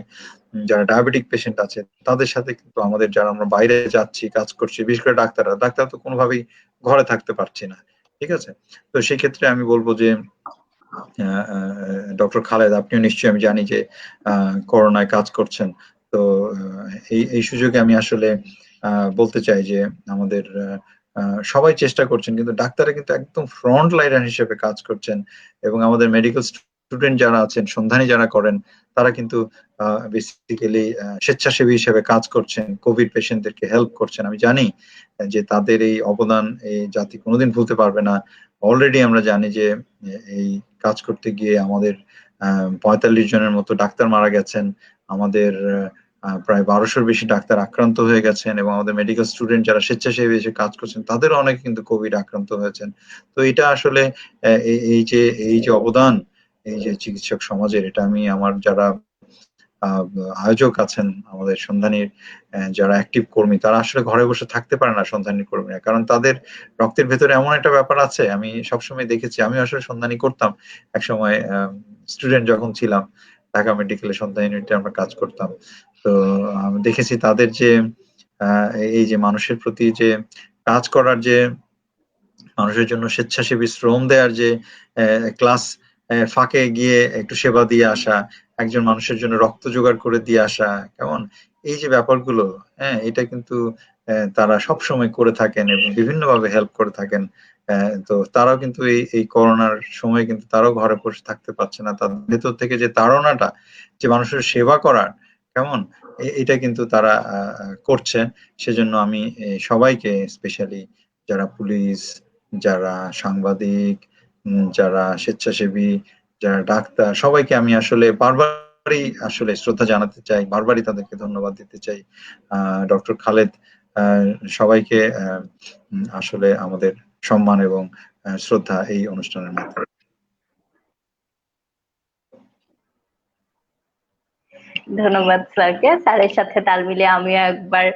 যারা ডায়াবেটিক পেশেন্ট আছে, তাদের সাথে কিন্তু আমাদের, যারা আমরা বাইরে যাচ্ছি কাজ করছি, বিশেষ করে ডাক্তার তো কোনোভাবেই ঘরে থাকতে পারছি না, ঠিক আছে? তো সেই ক্ষেত্রে আমি বলবো যে ডক্টর খালেদ, আপনিও নিশ্চয়ই, আমি জানি যে করোনায় কাজ করছেন, তো এই সুযোগে আমি আসলে বলতে চাই যে আমাদের সবাই চেষ্টা করছেন, কিন্তু ডাক্তাররা কিন্তু একদম ফ্রন্ট লাইনার হিসেবে কাজ করছেন। এবং আমাদের মেডিকেল স্টুডেন্ট যারা আছেন, সন্ধানী যারা করেন, তারা কিন্তু বেসিক্যালি স্বেচ্ছাসেবী হিসেবে কাজ করছেন, কোভিড পেশেন্টদেরকে হেল্প করছেন। আমি জানি যে তাদের এই অবদান এই জাতি কোনোদিন ভুলতে পারবে না। অলরেডি আমরা জানি যে এই কাজ করতে গিয়ে আমাদের 45 জনের মতো ডাক্তার মারা গেছেন, আমাদের প্রায় 1200-র বেশি ডাক্তার আক্রান্ত হয়ে গেছেন, এবং আমাদের মেডিকেল স্টুডেন্ট যারা স্বেচ্ছাসেবী এসে কাজ করছেন তাদেরও অনেকে কিন্তু কোভিড আক্রান্ত হয়েছেন। তো এটা আসলে এই যে অবদান, এই যে চিকিৎসক সমাজের, এটা আমি আমার যারা আয়োজক আছেন, আমাদের সন্ধানীর যারা অ্যাক্টিভ কর্মী, তারা আসলে ঘরে বসে থাকতে পারে না সন্ধানী কর্মীরা, কারণ তাদের রক্তের ভেতরে এমন একটা ব্যাপার আছে। আমি সবসময় দেখেছি, আমি আসলে সন্ধানী করতাম একসময়, স্টুডেন্ট যখন ছিলাম, ঢাকা মেডিকেলে সন্ধানী ইউনিটে আমরা কাজ করতাম। তো আমি দেখেছি তাদের যে এই যে মানুষের প্রতি যে কাজ করার যে, মানুষের জন্য স্বেচ্ছাসেবী শ্রম দেওয়ার যে ক্লাস ফাঁকে গিয়ে একটু সেবা দিয়ে আসা, একজন মানুষের জন্য রক্ত জোগাড় করে দিয়ে আসা, কেমন এই যে ব্যাপারগুলো, হ্যাঁ, এটা কিন্তু তারা সবসময় করে থাকেন এবং বিভিন্নভাবে হেল্প করে থাকেন। তো তারাও কিন্তু এই করোনার সময় কিন্তু তারাও ঘরে বসে থাকতে পারছে না, তাদের ভেতর থেকে যে তাড়নাটা, যে মানুষের সেবা করার, কেমন এটা কিন্তু তারা করছে। সেজন্য আমি সবাইকে, স্পেশালি যারা পুলিশ, যারা সাংবাদিক, যারা স্বেচ্ছাসেবী, যারা ডাক্তার, সবাইকে আমি আসলে বারবারই আসলে শ্রদ্ধা জানাতে চাই, বারবারই তাদেরকে ধন্যবাদ দিতে চাই। ডক্টর খালেদ, সবাইকে আসলে আমাদের সম্মান এবং শ্রদ্ধা এই অনুষ্ঠানের মাধ্যমে। ধন্যবাদ স্যারকে। স্যারের সাথে তাল মিলিয়ে আমিও একবার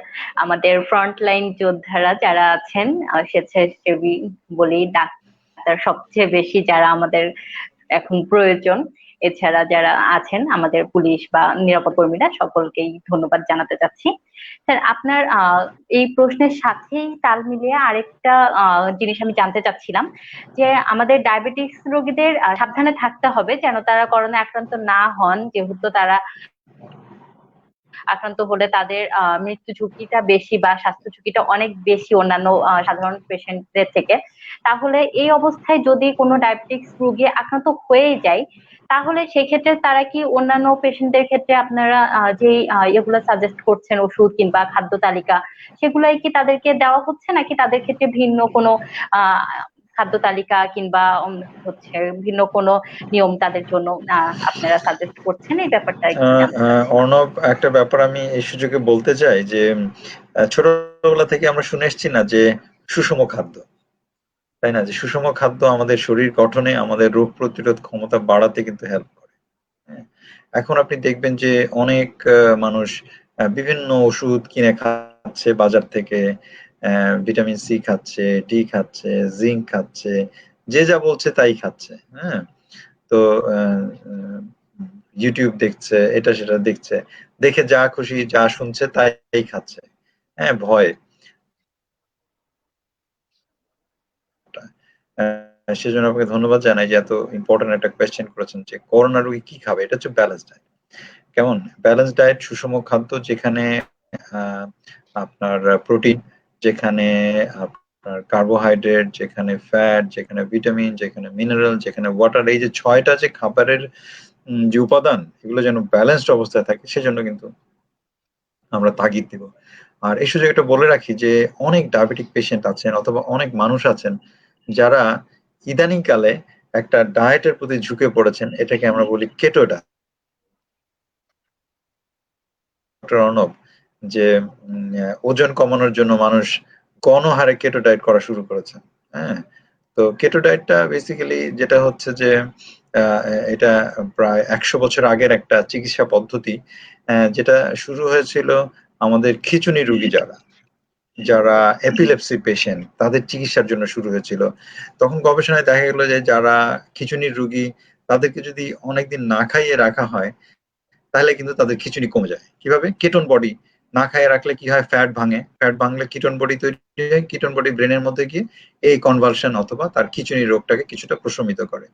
আমাদের ফ্রন্টলাইন যোদ্ধারা যারা আছেন, স্বেচ্ছাসেবী বলি, ডাক্তার সবচেয়ে বেশি যারা আমাদের এখন প্রয়োজন, এছাড়া যারা আছেন আমাদের পুলিশ বা নিরাপত্তা কর্মীরা, সকলকেই ধন্যবাদ জানাতে চাচ্ছি। স্যার, আপনার এই প্রশ্নের সাথেই তাল মিলিয়ে আরেকটা জিনিস আমি জানতে চাচ্ছিলাম, যে আমাদের ডায়াবেটিস রোগীদের সাবধানে থাকতে হবে যেন তারা করোনা আক্রান্ত না হন, যেহেতু তারা আক্রান্ত হলে তাদের মৃত্যু ঝুঁকিটা বেশি বা স্বাস্থ্য ঝুঁকিটা অনেক বেশি অন্যান্য সাধারণ পেশেন্টদের থেকে। তাহলে এই অবস্থায় যদি কোনো ডায়াবেটিক্স রোগী আক্রান্ত হয়ে যায়, তাহলে সেই ক্ষেত্রে তারা কি অন্যান্য পেশেন্টদের ক্ষেত্রে আপনারা যে এগুলো সাজেস্ট করছেন, ওষুধ কিংবা খাদ্য তালিকা, সেগুলাই কি তাদেরকে দেওয়া হচ্ছে, নাকি তাদের ক্ষেত্রে ভিন্ন কোনো আহ খাদ্য তালিকা কিংবা হচ্ছে ভিন্ন কোনো নিয়ম তাদের জন্য আপনারা সাজেস্ট করছেন, এই ব্যাপারটা একটু জানতে চাচ্ছি। অর্ণব, একটা ব্যাপার আমি এই সুযোগে বলতে চাই যে ছোটবেলা থেকে আমরা শুনে এসেছি না যে সুষম খাদ্য, তাই না? যে সুষম খাদ্য আমাদের শরীর গঠনে, আমাদের রোগ প্রতিরোধ ক্ষমতা বাড়াতে কিন্তু হেল্প করে। হ্যাঁ? এখন আপনি দেখবেন যে অনেক মানুষ বিভিন্ন ওষুধ কিনে খাচ্ছে বাজার থেকে, ভিটামিন সি খাচ্ছে, ডি খাচ্ছে, জিঙ্ক খাচ্ছে, যে যা বলছে তাই খাচ্ছে। হ্যাঁ? তো ইউটিউব দেখছে, এটা সেটা দেখছে, দেখে যা খুশি যা শুনছে তাই খাচ্ছে। হ্যাঁ, ভয়ে। সেজন্য আপনাকে ধন্যবাদ জানাই যে এত ইম্পর্টেন্ট একটা কোয়েশ্চেন করেছেন যে করোনা রোগী কি খাবে। এটা হচ্ছে ব্যালেন্স ডায়েট। কেমন? ব্যালেন্স ডায়েট, সুষম খাদ্য, যেখানে আহ, আপনার প্রোটিন, যেখানে আপনার কার্বোহাইড্রেট, যেখানে ফ্যাট, যেখানে ভিটামিন, যেখানে মিনারেল, যেখানে ওয়াটার, এই যে ৬টা যে খাবারের যে উপাদান, এগুলো যেন ব্যালেন্সড অবস্থায় থাকে, সেজন্য কিন্তু আমরা তাগিদ দিব। আর এই সুযোগে একটা বলে রাখি যে অনেক ডায়াবেটিক পেশেন্ট আছেন অথবা অনেক মানুষ আছেন যারা ইদানিং কালে একটা ডায়েটের প্রতি ঝুঁকে পড়েছেন, এটাকে আমরা বলি কেটো ডায়েট। অর্ণব, যে ওজন কমানোর জন্য মানুষ গণহারে কেটো ডায়েট করা শুরু করেছে। হ্যাঁ, তো কেটো ডায়েটটা বেসিক্যালি যেটা হচ্ছে যে আহ, এটা প্রায় ১০০ বছর আগের একটা চিকিৎসা পদ্ধতি, যেটা শুরু হয়েছিল আমাদের খিঁচুনি রোগী যারা যারা এপিলেপসি পেশেন্ট তাদের চিকিৎসার জন্য শুরু হয়েছিল। তখন গবেষণায় দেখা গেল যে যারা খিঁচুনির রোগী তাদেরকে যদি অনেকদিন না খাইয়ে রাখা হয় তাহলে কিন্তু তাদের খিঁচুনি কমে যায়। কিভাবে? কেটোন বডি না খাইয়ে রাখলে কি হয়, ফ্যাট ভাঙে, ফ্যাট ভাঙলে কিটোন বডি তৈরি হয়, কিটোন বডি ব্রেনের মধ্যে গিয়ে এই কনভার্সন অথবা তার খিঁচুনি রোগটাকে কিছুটা প্রশমিত করে।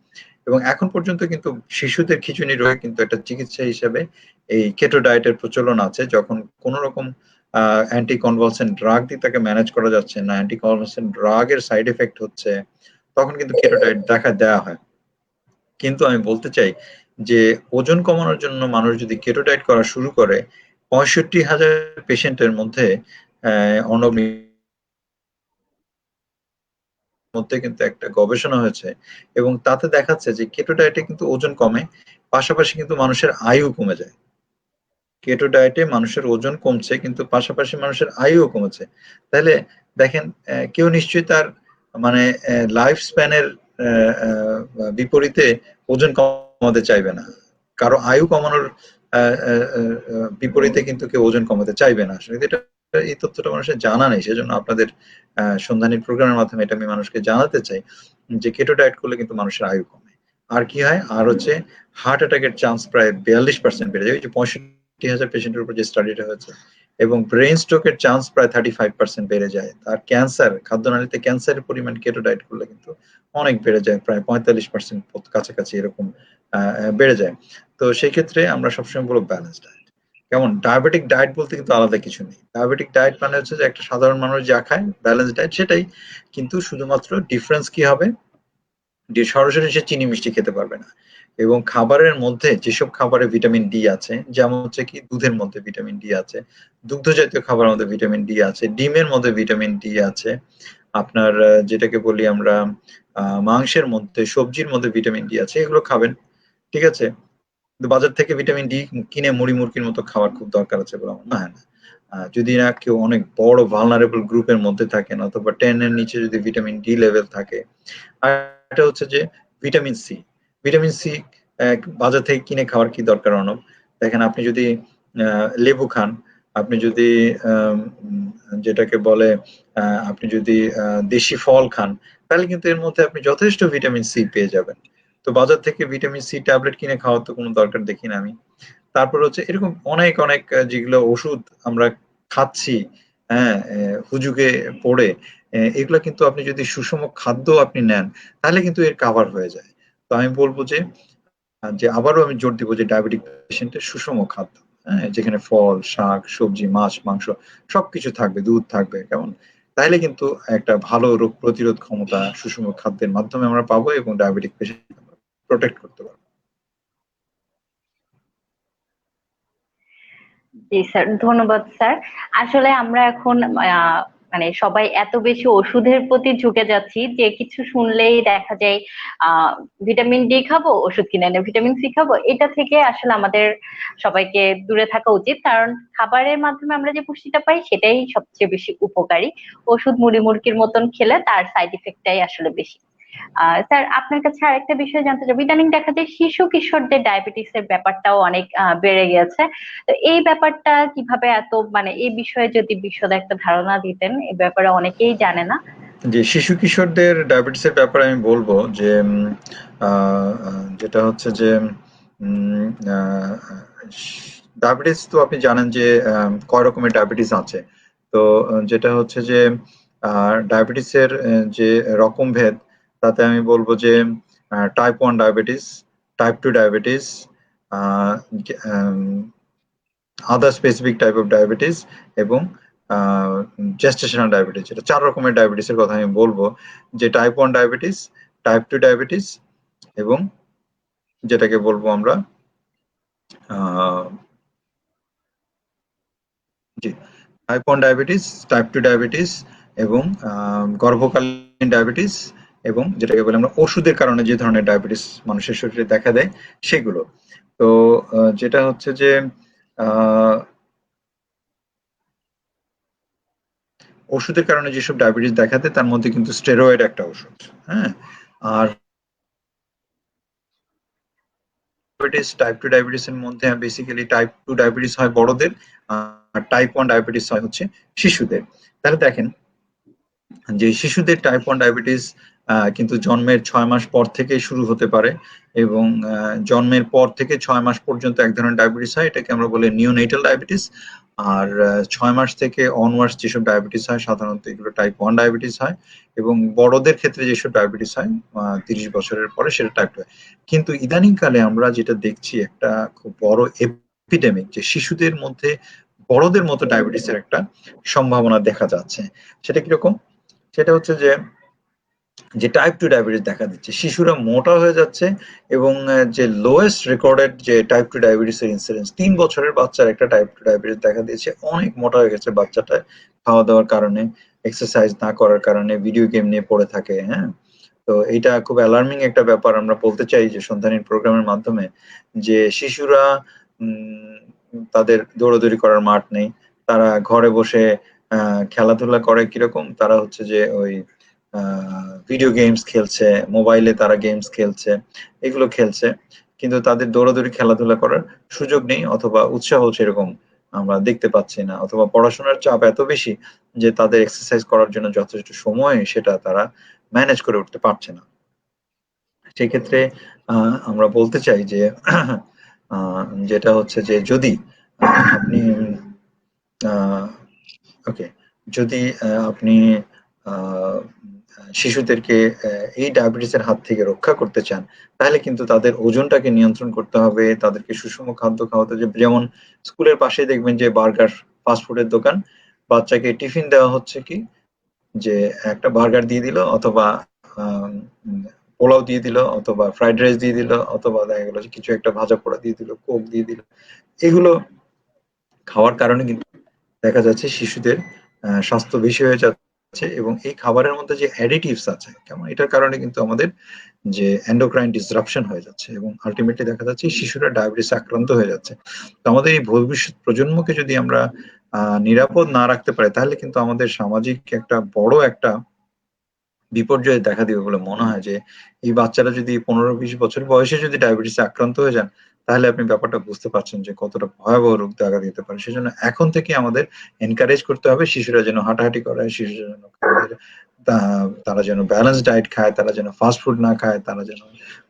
এবং এখন পর্যন্ত কিন্তু শিশুদের খিঁচুনি রোগে কিন্তু একটা চিকিৎসা হিসেবে এই কেটো ডায়েটের প্রচলন আছে। যখন কোন রকম অ্যান্টি কনভালসেন্ট ড্রাগ দিয়ে তাকে ম্যানেজ করা যাচ্ছে না, অ্যান্টি কনভালসেন্ট ড্রাগের সাইড এফেক্ট হচ্ছে, তখন কিন্তু কেটো ডায়েট দেওয়া হয়। কিন্তু আমি বলতে চাই যে ওজন কমানোর জন্য মানুষ যদি কেটো ডায়েট করা শুরু করে, ৬৫,০০০ পেশেন্টের মধ্যে অর্ণব মধ্যে কিন্তু একটা গবেষণা হয়েছে এবং তাতে দেখাচ্ছে যে কেটো ডায়েটে কিন্তু ওজন কমে, পাশাপাশি কিন্তু মানুষের আয়ু কমে যায়। কেটো ডায়েটে মানুষের ওজন কমছে কিন্তু পাশাপাশি মানুষের আয়ুও কমেছে। তাহলে দেখেন, কেউ নিশ্চয়ই তার মানে লাইফ স্প্যানের বিপরীতে ওজন কমাতে চাইবে না। কারো আয়ু কমানোর বিপরীতে কিন্তু কেউ ওজন কমাতে চাইবে না। আসলে এটা, এই তথ্যটা মানুষের জানা নেই। সেজন্য আপনাদের সন্ধানী প্রোগ্রামের মাধ্যমে এটা আমি মানুষকে জানাতে চাই যে কেটো ডায়েট করলে কিন্তু মানুষের আয়ু কমে। আর কি হয়? আর হচ্ছে হার্ট অ্যাটাকের চান্স প্রায় ৪২% বেড়ে যায়। ওই যে ৬৫,০০০ পেশেন্টের উপর যে স্টাডিটা হয়েছে, এবং ব্রেন স্ট্রোকের চান্স প্রায় 35% বেড়ে যায়। আর ক্যান্সার, খাদ্যনালীতে ক্যান্সারের পরিমাণ কেটো ডায়েট করলে কিন্তু অনেক বেড়ে যায়, প্রায় ৪৫% কাছাকাছি এরকম বেড়ে যায়। তো সেই ক্ষেত্রে আমরা সবসময় বলবো ব্যালেন্স ডায়েট। কেমন? ডায়াবেটিক ডায়েট বলতে কিন্তু আলাদা কিছু নেই। ডায়াবেটিক ডায়েট মানে হচ্ছে যে একটা সাধারণ মানুষ যা খায় ব্যালেন্স ডায়েট সেটাই। কিন্তু শুধুমাত্র ডিফারেন্স কি হবে? সরাসরি সে চিনি মিষ্টি খেতে পারবে না। এবং খাবারের মধ্যে যেসব খাবারে ভিটামিন ডি আছে, যেমন হচ্ছে কি দুধের মধ্যে ভিটামিন ডি আছে, দুগ্ধ জাতীয় খাবারের মধ্যে ভিটামিন ডি আছে, ডিমের মধ্যে ভিটামিন ডি আছে, আপনার যেটাকে বলি আমরা মাংসের মধ্যে, সবজির মধ্যে ভিটামিন ডি আছে, এগুলো খাবেন। ঠিক আছে? কিন্তু বাজার থেকে ভিটামিন ডি কিনে মুড়ি মুরগির মতো খাওয়ার খুব দরকার আছে বলে আমার মনে হয় না। যদি না কেউ অনেক বড় ভালনারেবল গ্রুপের মধ্যে থাকেন অথবা 10 এর নিচে যদি ভিটামিন ডি লেভেল থাকে। আর এটা হচ্ছে যে ভিটামিন সি। ভিটামিন সি বাজার থেকে কিনে খাওয়ার কি দরকার অর্ণব? দেখেন, আপনি যদি লেবু খান, আপনি যদি যেটাকে বলে আপনি যদি দেশি ফল খান, তাহলে কিন্তু এর মধ্যে আপনি যথেষ্ট ভিটামিন সি পেয়ে যাবেন। তো বাজার থেকে ভিটামিন সি ট্যাবলেট কিনে খাওয়ার তো কোনো দরকার দেখি না আমি। তারপর হচ্ছে এরকম অনেক অনেক যেগুলো ওষুধ আমরা খাচ্ছি, হ্যাঁ, হুজুগে পড়ে, এগুলা কিন্তু আপনি যদি সুষম খাদ্য আপনি নেন তাহলে কিন্তু এর কাভার হয়ে যায়। তো আমি বলবো যে আবারও আমি জোর দিব যে ডায়াবেটিক পেশেন্টের সুষম খাদ্য, হ্যাঁ, যেখানে ফল, শাক, সবজি, মাছ, মাংস সবকিছু থাকবে, দুধ থাকবে, কেমন? তাহলে কিন্তু একটা ভালো রোগ প্রতিরোধ ক্ষমতা সুষম খাদ্যের মাধ্যমে আমরা পাবো এবং ডায়াবেটিক পেশেন্ট প্রোটেক্ট করতে পারবো। জি স্যার, ধন্যবাদ স্যার। আসলে আমরা এখন মানে সবাই এত বেশি ওষুধের প্রতি ঝুঁকে যাচ্ছি যে কিছু শুনলেই দেখা যায় ভিটামিন ডি খাবো, ওষুধ কিনে এনে ভিটামিন সি খাবো। এটা থেকে আসলে আমাদের সবাইকে দূরে থাকা উচিত, কারণ খাবারের মাধ্যমে আমরা যে পুষ্টিটা পাই সেটাই সবচেয়ে বেশি উপকারী। ওষুধ মুড়ি মুড়কির মতন খেলে তার সাইড ইফেক্টটাই আসলে বেশি। স্যার, আপনার কাছে আরেকটা বিষয় জানতে চাই, ইদানিং দেখা যায় শিশু কিশোরদের ডায়াবেটিস এর ব্যাপারটাও অনেক বেড়ে গেছে। তো এই ব্যাপারটা কিভাবে এত, মানে এই বিষয়ে যদি বিশদ একটা ধারণা দিতেন, এই ব্যাপারে অনেকেই জানে না। যে শিশু কিশোরদের ডায়াবেটিসের ব্যাপারে আমি বলবো যে যেটা হচ্ছে যে ডায়াবেটিস তো আপনি জানেন যে কয় রকমের ডায়াবেটিস আছে। তো যেটা হচ্ছে যে ডায়াবেটিসের যে রকম ভেদ, তাতে আমি বলবো যে type 1 diabetes, type 2 diabetes, other specific type of diabetes এবং জেস্টেশনাল ডায়াবেটিস। এটা 4 রকমের ডায়াবেটিসের কথা আমি বলবো, যে টাইপ 1 ডায়াবেটিস, টাইপ 2 ডায়াবেটিস এবং যেটাকে বলবো আমরা জি, টাইপ 1 ডায়াবেটিস, টাইপ 2 ডায়াবেটিস এবং গর্ভকালীন ডায়াবেটিস এবং যেটাকে বলে আমরা ওষুধের কারণে যে ধরনের ডায়াবেটিস মানুষের শরীরে দেখা দেয় সেগুলো। তো যেটা হচ্ছে যে ওষুধের কারণে যেসব ডায়াবেটিস দেখা দেয় তার মধ্যে কিন্তু স্টেরয়েড একটা ওষুধ। হ্যাঁ, আর ডায়াবেটিস, টাইপ 2 ডায়াবেটিস এর মধ্যে বেসিক্যালি টাইপ 2 ডায়াবেটিস হয় বড়দের, আর টাইপ 1 ডায়াবেটিস হয় হচ্ছে শিশুদের। তাহলে দেখেন যে শিশুদের টাইপ 1 ডায়াবেটিস কিন্তু জন্মের 6 মাস পর থেকে শুরু হতে পারে এবং জন্মের পর থেকে 6 মাস পর্যন্ত এক ধরনের ডায়াবেটিস হয়, এটাকে আমরা বলি নিওনেটাল ডায়াবেটিস। আর 6 মাস থেকে অনওয়ার্ডস যেসব ডায়াবেটিস হয় সাধারণত এগুলো টাইপ 1 ডায়াবেটিস হয় এবং বড়দের ক্ষেত্রে যেসব ডায়াবেটিস হয় 30 বছরের পরে সেটা টাইপ 2 হয়। কিন্তু ইদানিংকালে আমরা যেটা দেখছি একটা খুব বড় এপিডেমিক, যে শিশুদের মধ্যে বড়দের মতো ডায়াবেটিসের একটা সম্ভাবনা দেখা যাচ্ছে। সেটা কিরকম? সেটা হচ্ছে যে টাইপ 2 ডায়াবেটিস দেখা দিচ্ছে, শিশুরা মোটা হয়ে যাচ্ছে এবং যে লোয়েস্ট রেকর্ডেড যে টাইপ 2 ডায়াবেটিস এর ইনসিডেন্স, 3 বছরের বাচ্চার একটা টাইপ 2 ডায়াবেটিস দেখা দিয়েছে, অনেক মোটা হয়ে গেছে বাচ্চাটা খাওয়া দাওয়ার কারণে, এক্সারসাইজ না করার কারণে, ভিডিও গেম নিয়ে পড়ে থাকে। হ্যাঁ, তো এইটা খুব অ্যালার্মিং একটা ব্যাপার। আমরা বলতে চাই যে সন্ধানী প্রোগ্রামের মাধ্যমে যে শিশুরা তাদের দৌড়াদৌড়ি করার মাঠ নেই, তারা ঘরে বসে খেলাধুলা করে কিরকম, তারা হচ্ছে যে ওই ভিডিও গেমস খেলছে, মোবাইলে তারা গেমস খেলছে, এগুলো খেলছে, কিন্তু তাদের দৌড়াদৌড়ি খেলাধুলা করার সুযোগ নেই অথবা উৎসাহ সেরকম আমরা দেখতে পাচ্ছি না, অথবা পড়াশোনার চাপ এত বেশি যে তাদের এক্সারসাইজ করার জন্য যথেষ্ট সময় সেটা তারা ম্যানেজ করে উঠতে পারছে না। সেক্ষেত্রে আমরা বলতে চাই যে যেটা হচ্ছে যে যদি আপনি ওকে, যদি আপনি শিশুদেরকে এই ডায়াবেটিসের হাত থেকে রক্ষা করতে চান, তাহলে কিন্তু তাদের ওজনটাকে নিয়ন্ত্রণ করতে হবে, তাদেরকে সুষম খাদ্য খাওয়াতে হবে। যেমন স্কুলের পাশেই দেখবেন যে বার্গার, ফাস্ট ফুডের দোকান, বাচ্চাকে টিফিন দেওয়া হচ্ছে কি, যে একটা বার্গার দিয়ে দিল অথবা আম পোলাও দিয়ে দিল অথবা ফ্রাইড রাইস দিয়ে দিল অথবা দেখা গেল যে কিছু একটা ভাজা পোড়া দিয়ে দিল, কোক দিয়ে দিল। এগুলো খাওয়ার কারণে কিন্তু দেখা যাচ্ছে শিশুদের স্বাস্থ্য বেশি হয়ে যাচ্ছে এবং এই খাবারের মধ্যে যে অ্যাডিটিভস আছে, কেমন, এটার কারণে কিন্তু আমাদের যে এন্ডোক্রাইন ডিসরাপশন হয়ে যাচ্ছে এবং আলটিমেটলি দেখা যাচ্ছে শিশুরা ডায়াবেটিস আক্রান্ত হয়ে যাচ্ছে। তো আমাদের এই ভবিষ্যৎ প্রজন্মকে যদি আমরা নিরাপদ না রাখতে পারি, তাহলে কিন্তু আমাদের সামাজিক একটা বড় একটা বিপর্যয় দেখা দিবে বলে মনে হয়। যে এই বাচ্চারা যদি 15-20 বছর বয়সে যদি ডায়াবেটিসে আক্রান্ত হয়ে যান, তাহলে আপনি ব্যাপারটা বুঝতে পারছেন যে কতটা ভয়াবহ রোগ দেখা দিতে পারে। সেজন্য এখন থেকে আমাদের এনকারেজ করতে হবে শিশুরা যেন হাঁটাহাঁটি করে, শিশুরা যেন তারা যেন ব্যালেন্স ডায়েট খায়, তারা যেন ফাস্ট ফুড না খায়, তারা যেন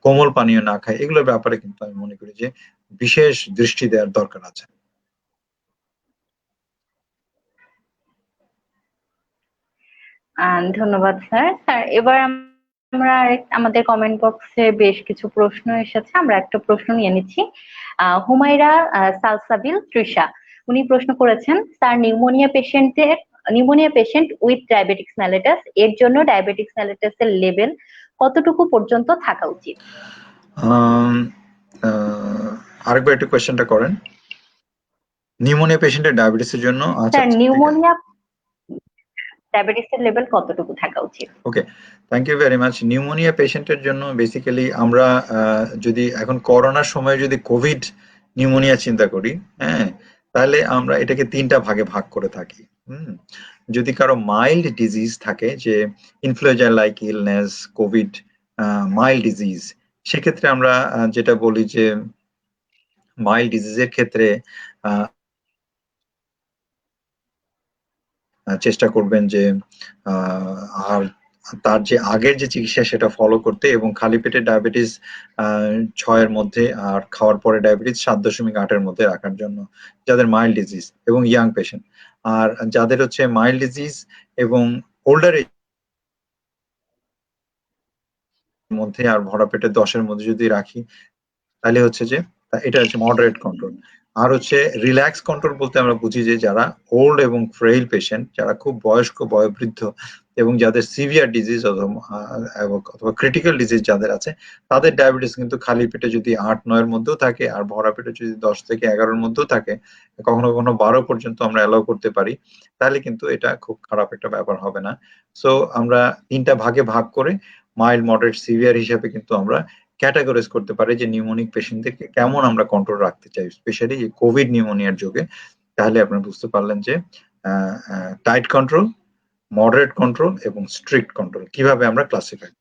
কোমল পানীয় না খায়। এগুলোর ব্যাপারে কিন্তু আমি মনে করি যে বিশেষ দৃষ্টি দেওয়ার দরকার আছে। ধন্যবাদ স্যার। স্যার, এবার আমরা আমাদের কমেন্ট বক্সে বেশ কিছু প্রশ্ন এসেছে, আমরা একটা প্রশ্ন নিয়ে নিচ্ছি। হুমায়রা সালসাবিল তৃষা, উনি প্রশ্ন করেছেন, sir, pneumonia patient with diabetics mellitus এর জন্য ডায়াবেটিক্স মেলিটাস এর লেভেল কতটুকু পর্যন্ত থাকা উচিত? আরেকবার একটু কোয়েশ্চেনটা করেন। নিউমোনিয়া পেশেন্টের ডায়াবেটিসের জন্য, আচ্ছা স্যার, আচ্ছা, ঠিক আছে। নিউমোনিয়া ডায়াবেটিসের লেভেল কতটুকু থাকা উচিত? Okay, thank you very much. Pneumonia পেশেন্টের জন্য বেসিক্যালি আমরা যদি এখন করোনার সময় যদি কোভিড নিউমোনিয়া চিন্তা করি, হ্যাঁ, তাহলে আমরা এটাকে ৩টা ভাগে ভাগ করে থাকি। যদি কারো মাইল্ড ডিজিজ থাকে, যে influenza like illness, Covid mild disease, সেক্ষেত্রে আমরা যেটা বলি যে মাইল্ড ডিজিজের ক্ষেত্রে চেষ্টা করবেন যে আর তার যে আগের যে চিকিৎসা সেটা ফলো করতে, এবং খালি পেটে ডায়াবেটিস ৬ এর মধ্যে আর খাওয়ার পরে ডায়াবেটিস ৭.৮-এর মধ্যে রাখার জন্য, যাদের মাইল্ড ডিজিজ এবং ইয়াং পেশেন্ট। আর যাদের হচ্ছে মাইল্ড ডিজিজ এবং ওল্ডার এজ মধ্যে আর ভরা পেটে ১০-এর মধ্যে যদি রাখি, তাহলে হচ্ছে যে এটা হচ্ছে মডারেট কন্ট্রোল। আর হচ্ছে রিল্যাক্স কন্ট্রোল বলতে আমরা বুঝি যে যারা ওল্ড এবং ফ্রেইল পেশেন্ট, যারা খুব বয়স্ক বয়োবৃদ্ধ এবং যাদের সিভিয়ার ডিজিজ অথবা ক্রিটিক্যাল ডিজিজ যাদের আছে, তাদের ডায়াবেটিস কিন্তু খালি পেটে যদি ৮-৯-এর মধ্যেও থাকে আর ভরা পেটে যদি ১০ থেকে ১১-এর মধ্যেও থাকে, কখনো কখনো ১২ পর্যন্ত আমরা অ্যালাউ করতে পারি, তাহলে কিন্তু এটা খুব খারাপ একটা ব্যাপার হবে না। সো আমরা ৩টা ভাগে ভাগ করে মাইল্ড, মডারেট, সিভিয়ার হিসেবে কিন্তু আমরা ক্যাটাগরাইজ করতে পারি যে নিউমোনিক পেশেন্টদেরকে কেমন আমরা কন্ট্রোল রাখতে চাই, স্পেশালি এই কোভিড নিউমোনিয়ার যুগে। তাহলে আপনি বুঝতে পারলেন যে টাইট কন্ট্রোল, মডারেট কন্ট্রোল এবং স্ট্রিক্ট কন্ট্রোল কিভাবে আমরা ক্লাসিফাই।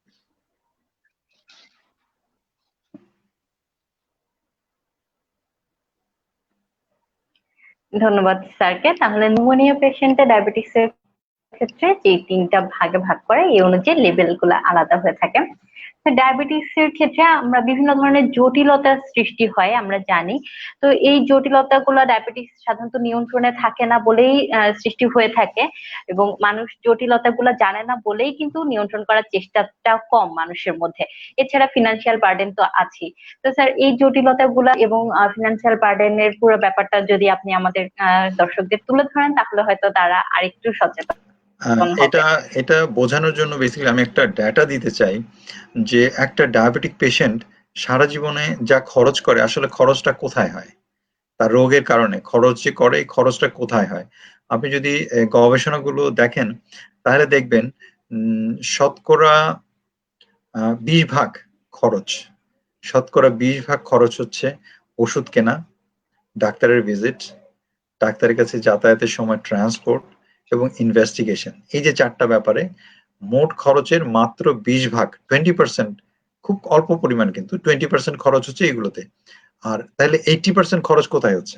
ধন্যবাদ স্যারকে। তাহলে নিউমোনিয়া পেশেন্টে ডায়াবেটিসের ক্ষেত্রে যে ৩টা ভাগে ভাগ করে, এই অনুযায়ী লেভেল গুলা আলাদা হয়ে থাকে। ডায়াবেটিসের ক্ষেত্রে আমরা বিভিন্ন ধরনের জটিলতার সৃষ্টি হয় আমরা জানি। তো এই জটিলতাগুলো ডায়াবেটিস সাধারণত নিয়ন্ত্রণে থাকে না বলেই সৃষ্টি হয়ে থাকে, এবং মানুষ জটিলতাগুলো জানে না বলেই কিন্তু নিয়ন্ত্রণ করার চেষ্টাটা কম মানুষের মধ্যে। এছাড়া ফিনান্সিয়াল বার্ডেন তো আছেই। তো স্যার, এই জটিলতাগুলো এবং ফিনান্সিয়াল বার্ডেনের পুরো ব্যাপারটা যদি আপনি আমাদের দর্শকদের তুলে ধরেন, তাহলে হয়তো তারা আরেকটু সচেতন হবে। এটা বোঝানোর জন্য বেসিক্যালি আমি একটা ডেটা দিতে চাই যে একটা ডায়াবেটিক পেশেন্ট সারা জীবনে যা খরচ করে, আসলে খরচটা কোথায় হয়, তার রোগের কারণে খরচ যে করে, এই খরচটা কোথায় হয়। আপনি যদি গবেষণাগুলো দেখেন, তাহলে দেখবেন শতকরা 20 ভাগ খরচ, শতকরা 20 ভাগ খরচ হচ্ছে ওষুধ কেনা, ডাক্তারের ভিজিট, ডাক্তারের কাছে যাতায়াতের সময় ট্রান্সপোর্ট এবং ইনভেস্টিগেশন। এই যে 4টা ব্যাপারে মোট খরচের মাত্র 20 ভাগ, 20%, খুব অল্প পরিমাণ, কিন্তু 20% খরচ হচ্ছে এগুলোতে। আর তাহলে 80% খরচ কোথায় হচ্ছে?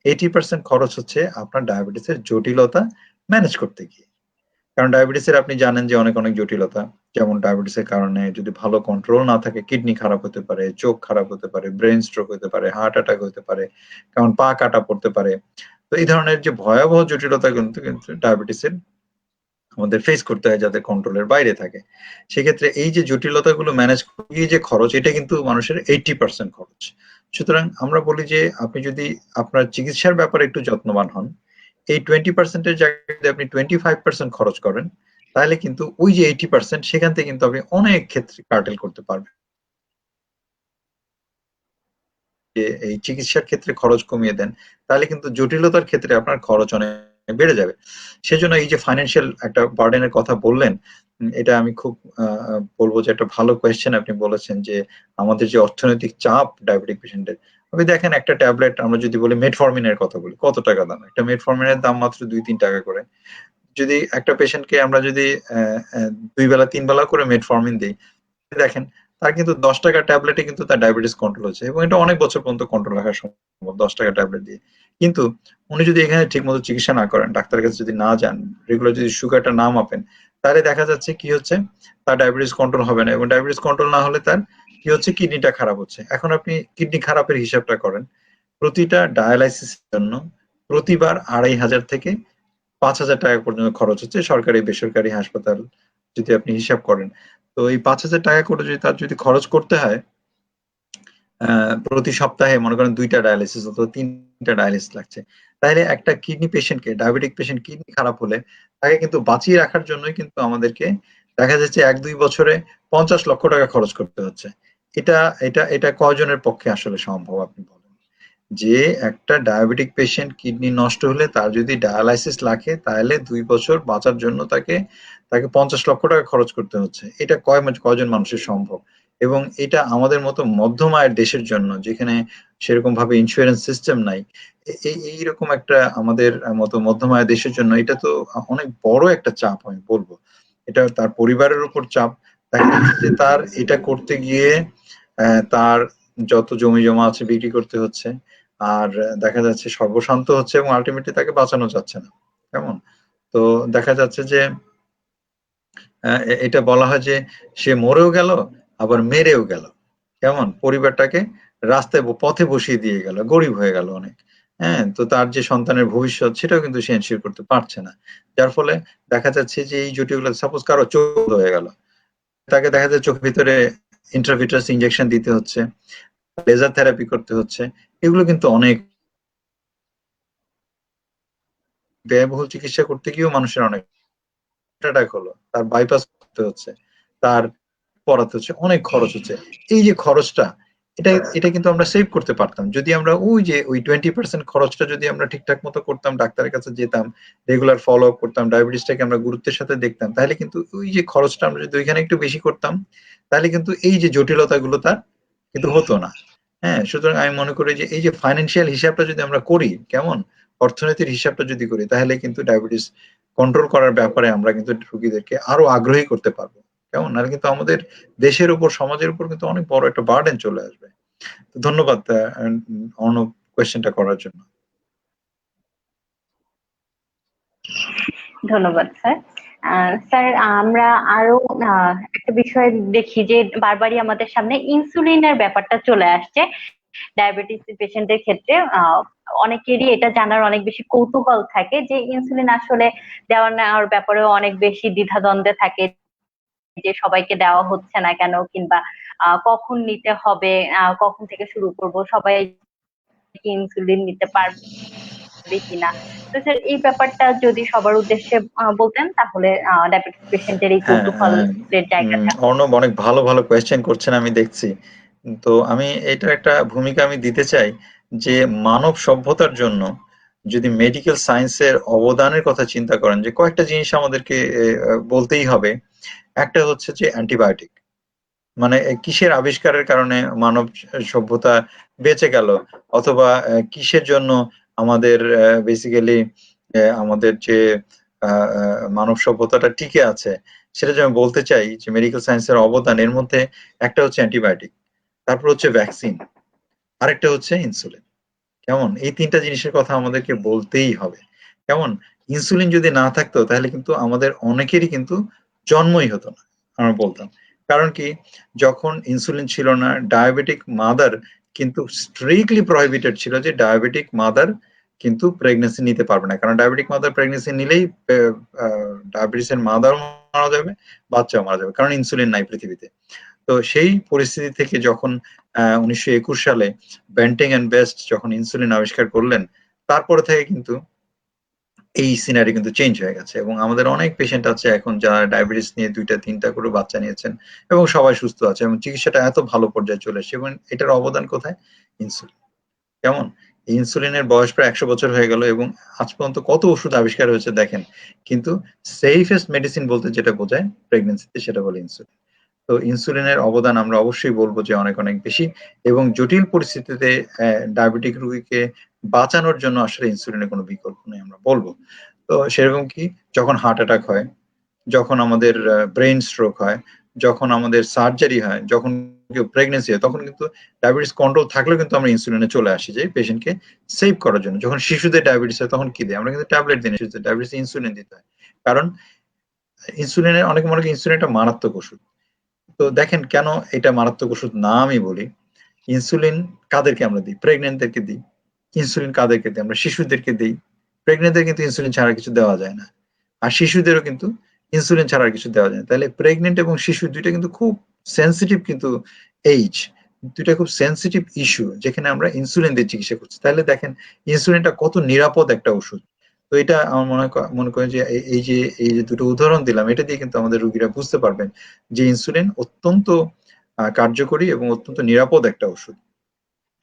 80% খরচ হচ্ছে আপনার ডায়াবেটিসের জটিলতা ম্যানেজ করতে গিয়ে। কারণ ডায়াবেটিসের আপনি জানেন যে অনেক অনেক জটিলতা, যেমন ডায়াবেটিসের কারণে যদি ভালো কন্ট্রোল না থাকে, কিডনি খারাপ হতে পারে, চোখ খারাপ হতে পারে, ব্রেন স্ট্রোক হতে পারে, হার্ট অ্যাটাক হতে পারে, কারণ পা কাটা পড়তে পারে। তো এই ধরনের যে ভয়াবহ জটিলতা কিন্তু কিন্তু ডায়াবেটিসের আমাদের ফেস করতে হয়, যাদের কন্ট্রোলের বাইরে থাকে। সেক্ষেত্রে এই যে জটিলতাগুলো ম্যানেজ করিয়ে যে খরচ, এটা কিন্তু মানুষের 80% খরচ। সুতরাং আমরা বলি যে আপনি যদি আপনার চিকিৎসার ব্যাপারে একটু যত্নবান হন, এই 20%-এর জায়গায় যদি আপনি 25% খরচ করেন, তাহলে কিন্তু ওই যে 80% সেখান থেকে কিন্তু আপনি অনেক ক্ষেত্রে কার্টেল করতে পারবেন। যে এই চিকিৎসার ক্ষেত্রে খরচ কমিয়ে দেন, তাহলে কিন্তু জটিলতার ক্ষেত্রে আপনার খরচ অনেক বেড়ে যাবে। সেজন্য এই যে ফাইন্যান্সিয়াল একটা বার্ডেনের কথা বললেন, এটা আমি খুব বলবো যে একটা ভালো কোয়েশ্চেন আপনি বলেছেন যে আমাদের যে অর্থনৈতিক চাপ ডায়াবেটিক পেশেন্টের। আপনি দেখেন একটা ট্যাবলেট, আমরা যদি বলি মেটফর্মিনের কথা বলি, কত টাকা দাম? একটা মেটফর্মিনের দাম মাত্র ২-৩ টাকা করে। যদি একটা পেশেন্টকে আমরা যদি ২ বেলা ৩ বেলা করে মেটফর্মিন দেই, দেখেন তার কিন্তু ১০ টাকা ট্যাবলেটে কিন্তু তার ডায়াবেটিস কন্ট্রোল হচ্ছে, এবং এটা অনেক বছর পর্যন্ত কন্ট্রোল রাখা সম্ভব ১০ টাকা ট্যাবলেট দিয়ে। কিন্তু উনি যদি এখানে ঠিকমতো চিকিৎসা না করেন, ডাক্তারের কাছে যদি না যান, রেগুলার যদি সুগারটা না মাপেন, তাহলে দেখা যাচ্ছে কি হচ্ছে, তার ডায়াবেটিস কন্ট্রোল হবে না, এবং ডায়াবেটিস কন্ট্রোল না হলে তার কি হচ্ছে, কিডনিটা খারাপ হচ্ছে। এখন আপনি কিডনি খারাপের হিসাবটা করেন, প্রতিটা ডায়ালাইসিসের জন্য প্রতিবার ২,৫০০ থেকে ৫,০০০ টাকা পর্যন্ত খরচ হচ্ছে সরকারি বেসরকারি হাসপাতাল যদি আপনি হিসাব করেন। তো এই ৫,০০০ টাকা করে যদি তার যদি খরচ করতে হয় প্রতি সপ্তাহে, মনে করেন ২টা ডায়ালিসিস অথবা ৩টা ডায়ালিসিস লাগছে। তাইলে একটা কিডনি পেশেন্টকে, ডায়াবেটিক পেশেন্ট কিডনি খারাপ হলে তাকে কিন্তু বাঁচিয়ে রাখার জন্যই কিন্তু আমাদেরকে দেখা যাচ্ছে ১-২ বছরে ৫০ লক্ষ টাকা খরচ করতে হচ্ছে। এটা এটা এটা কয়জনের পক্ষে আসলে সম্ভব আপনি বলেন? যে একটা ডায়াবেটিক পেশেন্ট কিডনি নষ্ট হলে তার যদি ডায়ালাইসিস লাগে তাহলে 2 বছর বাঁচার জন্য তাকে তাকে 50 লক্ষ টাকা খরচ করতে হচ্ছে। এটা কয়জন মানুষের সম্ভব? এবং এটা আমাদের মতো মধ্যম আয়ের দেশের জন্য, যেখানে সেরকম ভাবে ইন্স্যুরেন্স সিস্টেম নাই, এইরকম একটা আমাদের মতো মধ্যম আয়ের দেশের জন্য এটা তো অনেক বড় একটা চাপ, আমি বলবো। এটা তার পরিবারের উপর চাপ। দেখা যাচ্ছে যে তার এটা করতে গিয়ে তার যত জমি জমা আছে বিক্রি করতে হচ্ছে, আর দেখা যাচ্ছে সর্বশান্ত হচ্ছে এবং আলটিমেটলি তাকে বাঁচানো যাচ্ছে না। কেমন? তো দেখা যাচ্ছে যে এটা বলা হয় যে সে মরেও গেল, আবার মেরেও গেল। কেমন? পরিবারটাকে রাস্তায় পথে বসিয়ে দিয়ে গেল, গরিব হয়ে গেল অনেক। হ্যাঁ? তো তার যে সন্তানের ভবিষ্যৎ সেটাও কিন্তু সে এনশিওর করতে পারছে না। যার ফলে দেখা যাচ্ছে যে এই জটিলতা, সাপোজ কারো চোখ বন্ধ হয়ে গেল, তাকে দেখা যায় চোখের ভিতরে ইন্ট্রাভিট্রাস ইনজেকশন দিতে হচ্ছে, লেজার থেরাপি করতে হচ্ছে। এগুলো কিন্তু অনেক ব্যয়বহুল। চিকিৎসা করতে গিয়েও মানুষের অনেক অ্যাটাক হলো, তার বাইপাস করতে হচ্ছে, তার পড়াতে হচ্ছে, অনেক খরচ হচ্ছে। এই যে খরচটা, এটা এটা কিন্তু আমরা সেভ করতে পারতাম যদি আমরা ওই যে ওই 20% খরচটা যদি আমরা ঠিকঠাক মতো করতাম, ডাক্তারের কাছে যেতাম, রেগুলার ফলো আপ করতাম, ডায়াবেটিসটাকে আমরা গুরুত্বের সাথে দেখতাম, তাহলে কিন্তু ওই যে খরচটা আমরা যদি ওইখানে একটু বেশি করতাম, তাহলে কিন্তু এই যে জটিলতাগুলো তার কিন্তু হতো না। হ্যাঁ, সুতরাং আমি মনে করি যে এই যে ফাইন্যান্সিয়াল হিসাবটা যদি আমরা করি, কেমন, অর্থনীতির হিসাবটা যদি করি, তাহলে কিন্তু ডায়াবেটিস কন্ট্রোল করার ব্যাপারে আমরা কিন্তু রোগীদেরকে আরো আগ্রহী করতে পারবো। কেমন? নাহলে কিন্তু আমাদের দেশের উপর, সমাজের উপর কিন্তু অনেক বড় একটা বার্ডেন চলে আসবে। তো ধন্যবাদ অর্ণব কোয়েশ্চেনটা করার জন্য। ধন্যবাদ স্যার। স্যার, আমরা আরো একটা বিষয় দেখি যে বারবারই আমাদের সামনে ইনসুলিনের ব্যাপারটা চলে আসছে ডায়াবেটিস পেশেন্টের ক্ষেত্রে। অনেকেরই এটা জানার অনেক বেশি কৌতূহল থাকে যে ইনসুলিন আসলে দেওয়া নেওয়ার ব্যাপারেও অনেক বেশি দ্বিধাদ্বন্দ্বে থাকে, যে সবাইকে দেওয়া হচ্ছে না কেন, কিংবা কখন নিতে হবে, কখন থেকে শুরু করব, সবাই কি ইনসুলিন নিতে পারবে কিনা। তো স্যার, এই ব্যাপারটা যদি সবার উদ্দেশ্যে বলতেন, তাহলে ডায়াবেটিস পেশেন্টের এই হ্যাঁ, কৌতূহলের জায়গাটা। অর্ণব অনেক ভালো ভালো কোয়েশ্চেন করছেন, আমি দেখছি। তো আমি এটার একটা ভূমিকা আমি দিতে চাই যে মানব সভ্যতার জন্য যদি মেডিকেল সায়েন্সের অবদানের কথা চিন্তা করেন, যে কয়েকটা জিনিস আমাদেরকে বলতেই হবে। একটা হচ্ছে যে অ্যান্টিবায়োটিক, মানে কিসের আবিষ্কারের কারণে মানব সভ্যতা বেঁচে গেল, অথবা কিসের জন্য আমাদের বেসিক্যালি আমাদের যে মানব সভ্যতাটা টিকে আছে, সেটা যদি আমি বলতে চাই যে মেডিকেল সায়েন্সের অবদান, এর মধ্যে একটা হচ্ছে অ্যান্টিবায়োটিক, তারপর হচ্ছে ভ্যাকসিন, আরেকটা হচ্ছে ইনসুলিন। কেমন? এই ৩টা জিনিসের কথা আমাদেরকে বলতেই হবে। কেমন? ইনসুলিন যদি না থাকতো তাহলে কিন্তু আমাদের অনেকেরই কিন্তু জন্মই হতো না, আমরা বলতাম। কারণ কি? যখন ইনসুলিন ছিল না, ডায়াবেটিক মাদার কিন্তু স্ট্রিক্টলি প্রহিবিটেড ছিল যে ডায়াবেটিক মাদার কিন্তু প্রেগন্যান্সি নিতে পারবে না। কারণ ডায়াবেটিক মাদার প্রেগন্যান্সি নিলেই ডায়াবেটিসের মাদারও মারা যাবে, বাচ্চাও মারা যাবে। কারণ ইনসুলিন নাই পৃথিবীতে। তো সেই পরিস্থিতি থেকে যখন ১৯২১ সালে বেন্টিং অ্যান্ড বেস্ট যখন ইনসুলিন আবিষ্কার করলেন, তারপরে থেকে কিন্তু এই সিনারি কিন্তু চেঞ্জ হয়ে গেছে, এবং আমাদের অনেক পেশেন্ট আছে এখন যারা ডায়াবেটিস নিয়ে ২টা ৩টা করে বাচ্চা নিয়েছেন এবং সবাই সুস্থ আছে, এবং চিকিৎসাটা এত ভালো পর্যায়ে চলে এসেছে। এবং এটার অবদান কোথায়? ইনসুলিন। কেমন? ইনসুলিনের বয়স প্রায় ১০০ বছর হয়ে গেল এবং আজ পর্যন্ত কত ওষুধ আবিষ্কার হয়েছে দেখেন। কিন্তু সেফেস্ট মেডিসিন বলতে যেটা বোঝায় প্রেগন্যান্সিতে, সেটা হলো ইনসুলিন। তো ইনসুলিনের অবদান আমরা অবশ্যই বলবো যে অনেক অনেক বেশি, এবং জটিল পরিস্থিতিতে ডায়াবেটিক রোগীকে বাঁচানোর জন্য আসলে ইনসুলিনের কোনো বিকল্প নেই, আমরা বলবো। তো সেরকম কি, যখন হার্ট অ্যাটাক হয়, যখন আমাদের ব্রেইন স্ট্রোক হয়, যখন আমাদের সার্জারি হয়, যখন কেউ প্রেগনেন্সি হয়, তখন কিন্তু ডায়াবেটিস কন্ট্রোল থাকলেও কিন্তু আমরা ইনসুলিনে চলে আসি যে পেশেন্টকে সেভ করার জন্য। যখন শিশুদের ডায়াবেটিস হয় তখন কি দেয়? আমরা কিন্তু ট্যাবলেট দিই না শিশুদের, ডায়াবেটিস ইনসুলিন দিতে হয়। কারণ ইনসুলিনের, অনেকে মনে করেন ইনসুলিন একটা মারাত্মক ওষুধ। তো দেখেন কেন এটা মারাত্মক ওষুধ না আমি বলি। ইনসুলিন কাদেরকে আমরা দিই? প্রেগন্যান্টদেরকে দিই। ইনসুলিন কাদেরকে দিই? আমরা শিশুদেরকে দিই। প্রেগন্যান্টদের কিন্তু ইনসুলিন ছাড়া কিছু দেওয়া যায় না। আর শিশুদেরও কিন্তু ইনসুলিন ছাড়া আর কিছু দেওয়া যায় না। তাহলে প্রেগন্যান্ট এবং শিশু ২ টা কিন্তু খুব সেনসিটিভ কিন্তু এইজ। ২ টা খুব সেনসিটিভ ইস্যু, যেখানে আমরা ইনসুলিন দিয়ে চিকিৎসা করছি। তাহলে দেখেন ইনসুলিনটা কত নিরাপদ একটা ওষুধ। তো এটা আমার মনে করেন যে এই যে ২ টো উদাহরণ দিলাম, এটা দিয়ে কিন্তু আমাদের রোগীরা বুঝতে পারবেন যে ইনসুলিন অত্যন্ত কার্যকরী এবং অত্যন্ত নিরাপদ একটা ওষুধ।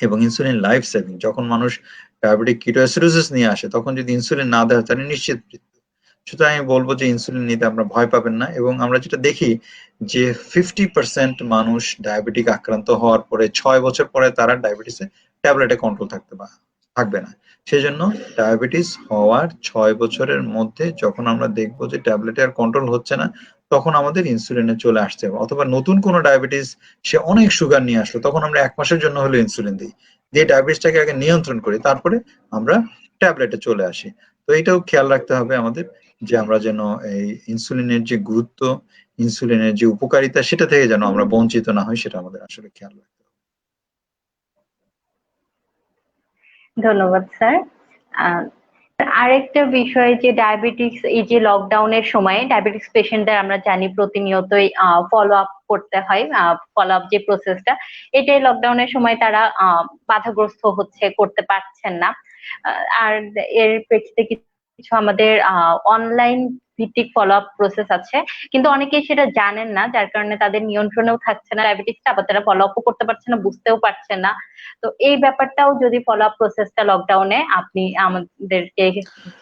এবং ইনসুলিন লাইফ সেভিং। যখন মানুষ ডায়াবেটিক কিটোএসিডোসিস নিয়ে আসে তখন যদি ইনসুলিন না দেওয়া হয় তাহলে নিশ্চিত মৃত্যু। সুতরাং আমি বলবো যে ইনসুলিন নিতে আমরা ভয় পাবেন না, এবং আমরা যেটা দেখি যে 50% মানুষ ডায়াবেটিক আক্রান্ত হওয়ার পরে 6 বছর পরে তারা ডায়াবেটিসে ট্যাবলেটে কন্ট্রোল থাকবে না। সেজন্য ডায়াবেটিস হওয়ার 6 বছরের মধ্যে যখন আমরা দেখবো যে ট্যাবলেটে আর কন্ট্রোল হচ্ছে না, তখন আমাদের ইনসুলিনে চলে আসতে হবে। অথবা নতুন কোনো ডায়াবেটিস, সে অনেক সুগার নিয়ে আসলো, তখন আমরা 1 মাসের জন্য হলেও ইনসুলিন দিই, দিয়ে ডায়াবেটিসটাকে আগে নিয়ন্ত্রণ করি, তারপরে আমরা ট্যাবলেটে চলে আসি। তো এটাও খেয়াল রাখতে হবে আমাদের, যে আমরা যেন এই ইনসুলিনের যে গুরুত্ব, ইনসুলিনের যে উপকারিতা, সেটা থেকে যেন আমরা বঞ্চিত না হই, সেটা আমাদের আসলে খেয়াল রাখতে হবে। ধন্যবাদ স্যার। আরেকটা বিষয় যে ডায়াবেটিস, এই যে লকডাউনের সময় ডায়াবেটিস পেশেন্টদের আমরা জানি প্রতিনিয়তই ফলো আপ করতে হয়, ফলো আপ যে প্রসেসটা, এটাই লকডাউনের সময় তারা বাধাগ্রস্ত হচ্ছে, করতে পারছেন না। আর এর প্রেক্ষিতে কিছু আমাদের অনলাইন ভিত্তিক ফলো আপ প্রসেস আছে, কিন্তু অনেকেই সেটা জানেন না, যার কারণে তাদের নিয়ন্ত্রণেও থাকছে না ডায়াবেটিসটা, আবার তারা ফলো আপও করতে পারছে না, বুঝতেও পারছে না। তো এই ব্যাপারটাও যদি ফলো আপ প্রসেসটা লকডাউনে আপনি আমাদেরকে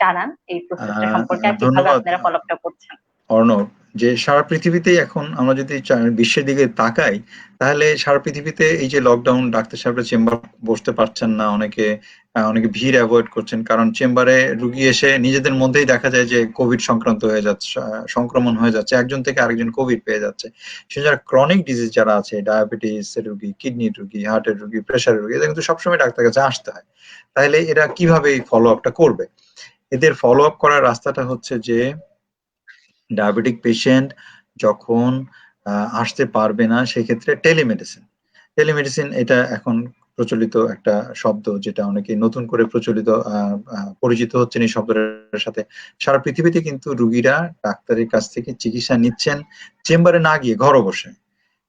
জানান, এই প্রসেসটা সম্পর্কে আর কিভাবে ধন্যবাদ আপনারা ফলো আপটা করছেন। অর্ণব। যে সারা পৃথিবীতেই এখন আমরা যদি বিশ্বের দিকে তাকাই, তাহলে সারা পৃথিবীতে এই যে লকডাউন, ডাক্তার সাহেবরা চেম্বার বসতে পারছেন না, অনেকে ভিড় অ্যাভয়েড করছেন, কারণ চেম্বারে রুগী এসে নিজেদের মধ্যেই দেখা যায় যে কোভিড সংক্রান্ত হয়ে যাচ্ছে, সংক্রমণ হয়ে যাচ্ছে, একজন থেকে আরেকজন কোভিড পেয়ে যাচ্ছে। সে যারা ক্রনিক ডিজিজ যারা আছে, ডায়াবেটিস এর রুগী, কিডনির রুগী, হার্টের রুগী, প্রেশারের রুগী, এদের কিন্তু সবসময় ডাক্তার কাছে আসতে হয়। তাহলে এরা কিভাবে এই ফলো আপটা করবে? এদের ফলো আপ করার রাস্তাটা হচ্ছে যে ডায়াবেটিক পেশেন্ট যখন আসতে পারবে না, সেক্ষেত্রে টেলিমেডিসিন। টেলিমেডিসিন এটা এখন প্রচলিত একটা শব্দ, যেটা অনেকে নতুন করে পরিচিত হচ্ছেন এই শব্দের সাথে। সারা পৃথিবীতে কিন্তু রুগীরা ডাক্তারের কাছ থেকে চিকিৎসা নিচ্ছেন চেম্বারে না গিয়ে, ঘরে বসে।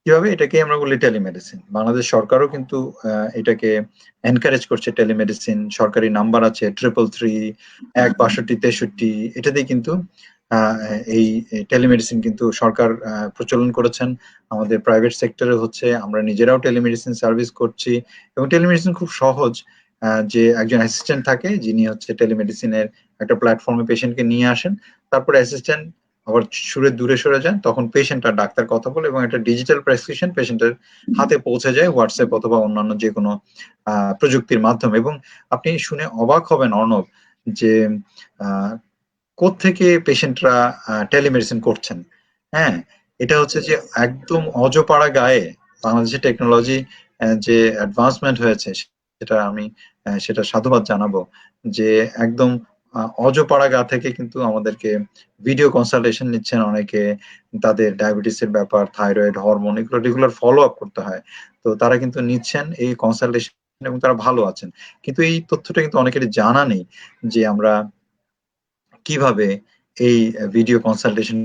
কিভাবে? এটাকে আমরা বলি টেলিমেডিসিন। বাংলাদেশ সরকারও কিন্তু এটাকে এনকারেজ করছে, টেলিমেডিসিন। সরকারি নাম্বার আছে 333 1 62 63, এটা দিয়ে কিন্তু এই টেলিমেডিসিন কিন্তু সরকার প্রচলন করেছেন। আমাদের প্রাইভেট সেক্টরে হচ্ছে, আমরা নিজেরাও টেলিমেডিসিন সার্ভিস করছি, এবং টেলিমেডিসিন খুব সহজ। যে একজন অ্যাসিস্ট্যান্ট থাকে, যিনি হচ্ছে টেলিমেডিসিনের একটা প্ল্যাটফর্মে পেশেন্টকে নিয়ে আসেন, তারপরে অ্যাসিস্ট্যান্ট আবার দূরে সরে যান, তখন পেশেন্ট আর ডাক্তার কথা বলে, এবং একটা ডিজিটাল প্রেসক্রিপশন পেশেন্টের হাতে পৌঁছে যায় হোয়াটসঅ্যাপ অথবা অন্যান্য যে কোনো প্রযুক্তির মাধ্যমে। এবং আপনি শুনে অবাক হবেন অর্ণব, যে কোত্থেকে পেশেন্টরা টেলিমেডিসিন করছেন। হ্যাঁ, এটা হচ্ছে যে একদম অজপাড়া গায়ে বাংলাদেশের টেকনোলজি যে অ্যাডভান্সমেন্ট হয়েছে, সেটা সাধুবাদ জানাবো, যে একদম অজপাড়া গা থেকে কিন্তু আমাদেরকে ভিডিও কনসালটেশন নিচ্ছেন অনেকে। তাদের ডায়াবেটিসের ব্যাপার, থাইরয়েড, হরমোন, এগুলো রেগুলার ফলো আপ করতে হয়। তো তারা কিন্তু নিচ্ছেন এই কনসালটেশন, এবং তারা ভালো আছেন। কিন্তু এই তথ্যটা কিন্তু অনেকেরই জানা নেই, যে আমরা কিভাবে এই ভিডিও কনসালটেশন,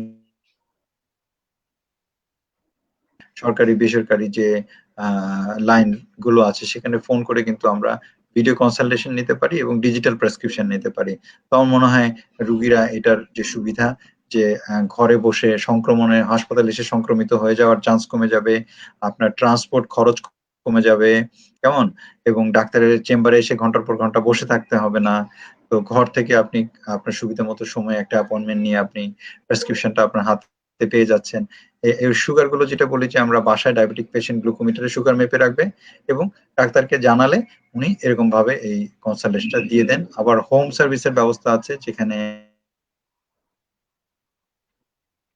সরকারি বেসরকারি যে লাইন গুলো আছে, সেখানে ফোন করে কিন্তু আমরা ভিডিও কনসালটেশন নিতে পারি এবং ডিজিটাল প্রেসক্রিপশন নিতে পারি। তো আমার মনে হয় রুগীরা এটার যে সুবিধা, যে ঘরে বসে সংক্রমণে হাসপাতালে এসে সংক্রমিত হয়ে যাওয়ার চান্স কমে যাবে, আপনার ট্রান্সপোর্ট খরচ কমে যাবে, কেমন, এবং ডাক্তারের চেম্বারে এসে ঘন্টার পর ঘন্টা বসে থাকতে হবে না। তো ঘর থেকে আপনি আপনার সুবিধা মতো সময় একটা অ্যাপয়েন্টমেন্ট নিয়ে আপনি প্রেসক্রিপশনটা আপনার হাতে পেয়ে যাচ্ছেন। এর সুগার গুলো, যেটা বলি যে আমরা বাসায় ডায়াবেটিক পেশেন্ট গ্লুকোমিটারে সুগার মেপে রাখবে, এবং ডাক্তারকে জানালে উনি এরকম ভাবে এই কনসালটেশনটা দিয়ে দেন। আবার হোম সার্ভিসের ব্যবস্থা আছে, যেখানে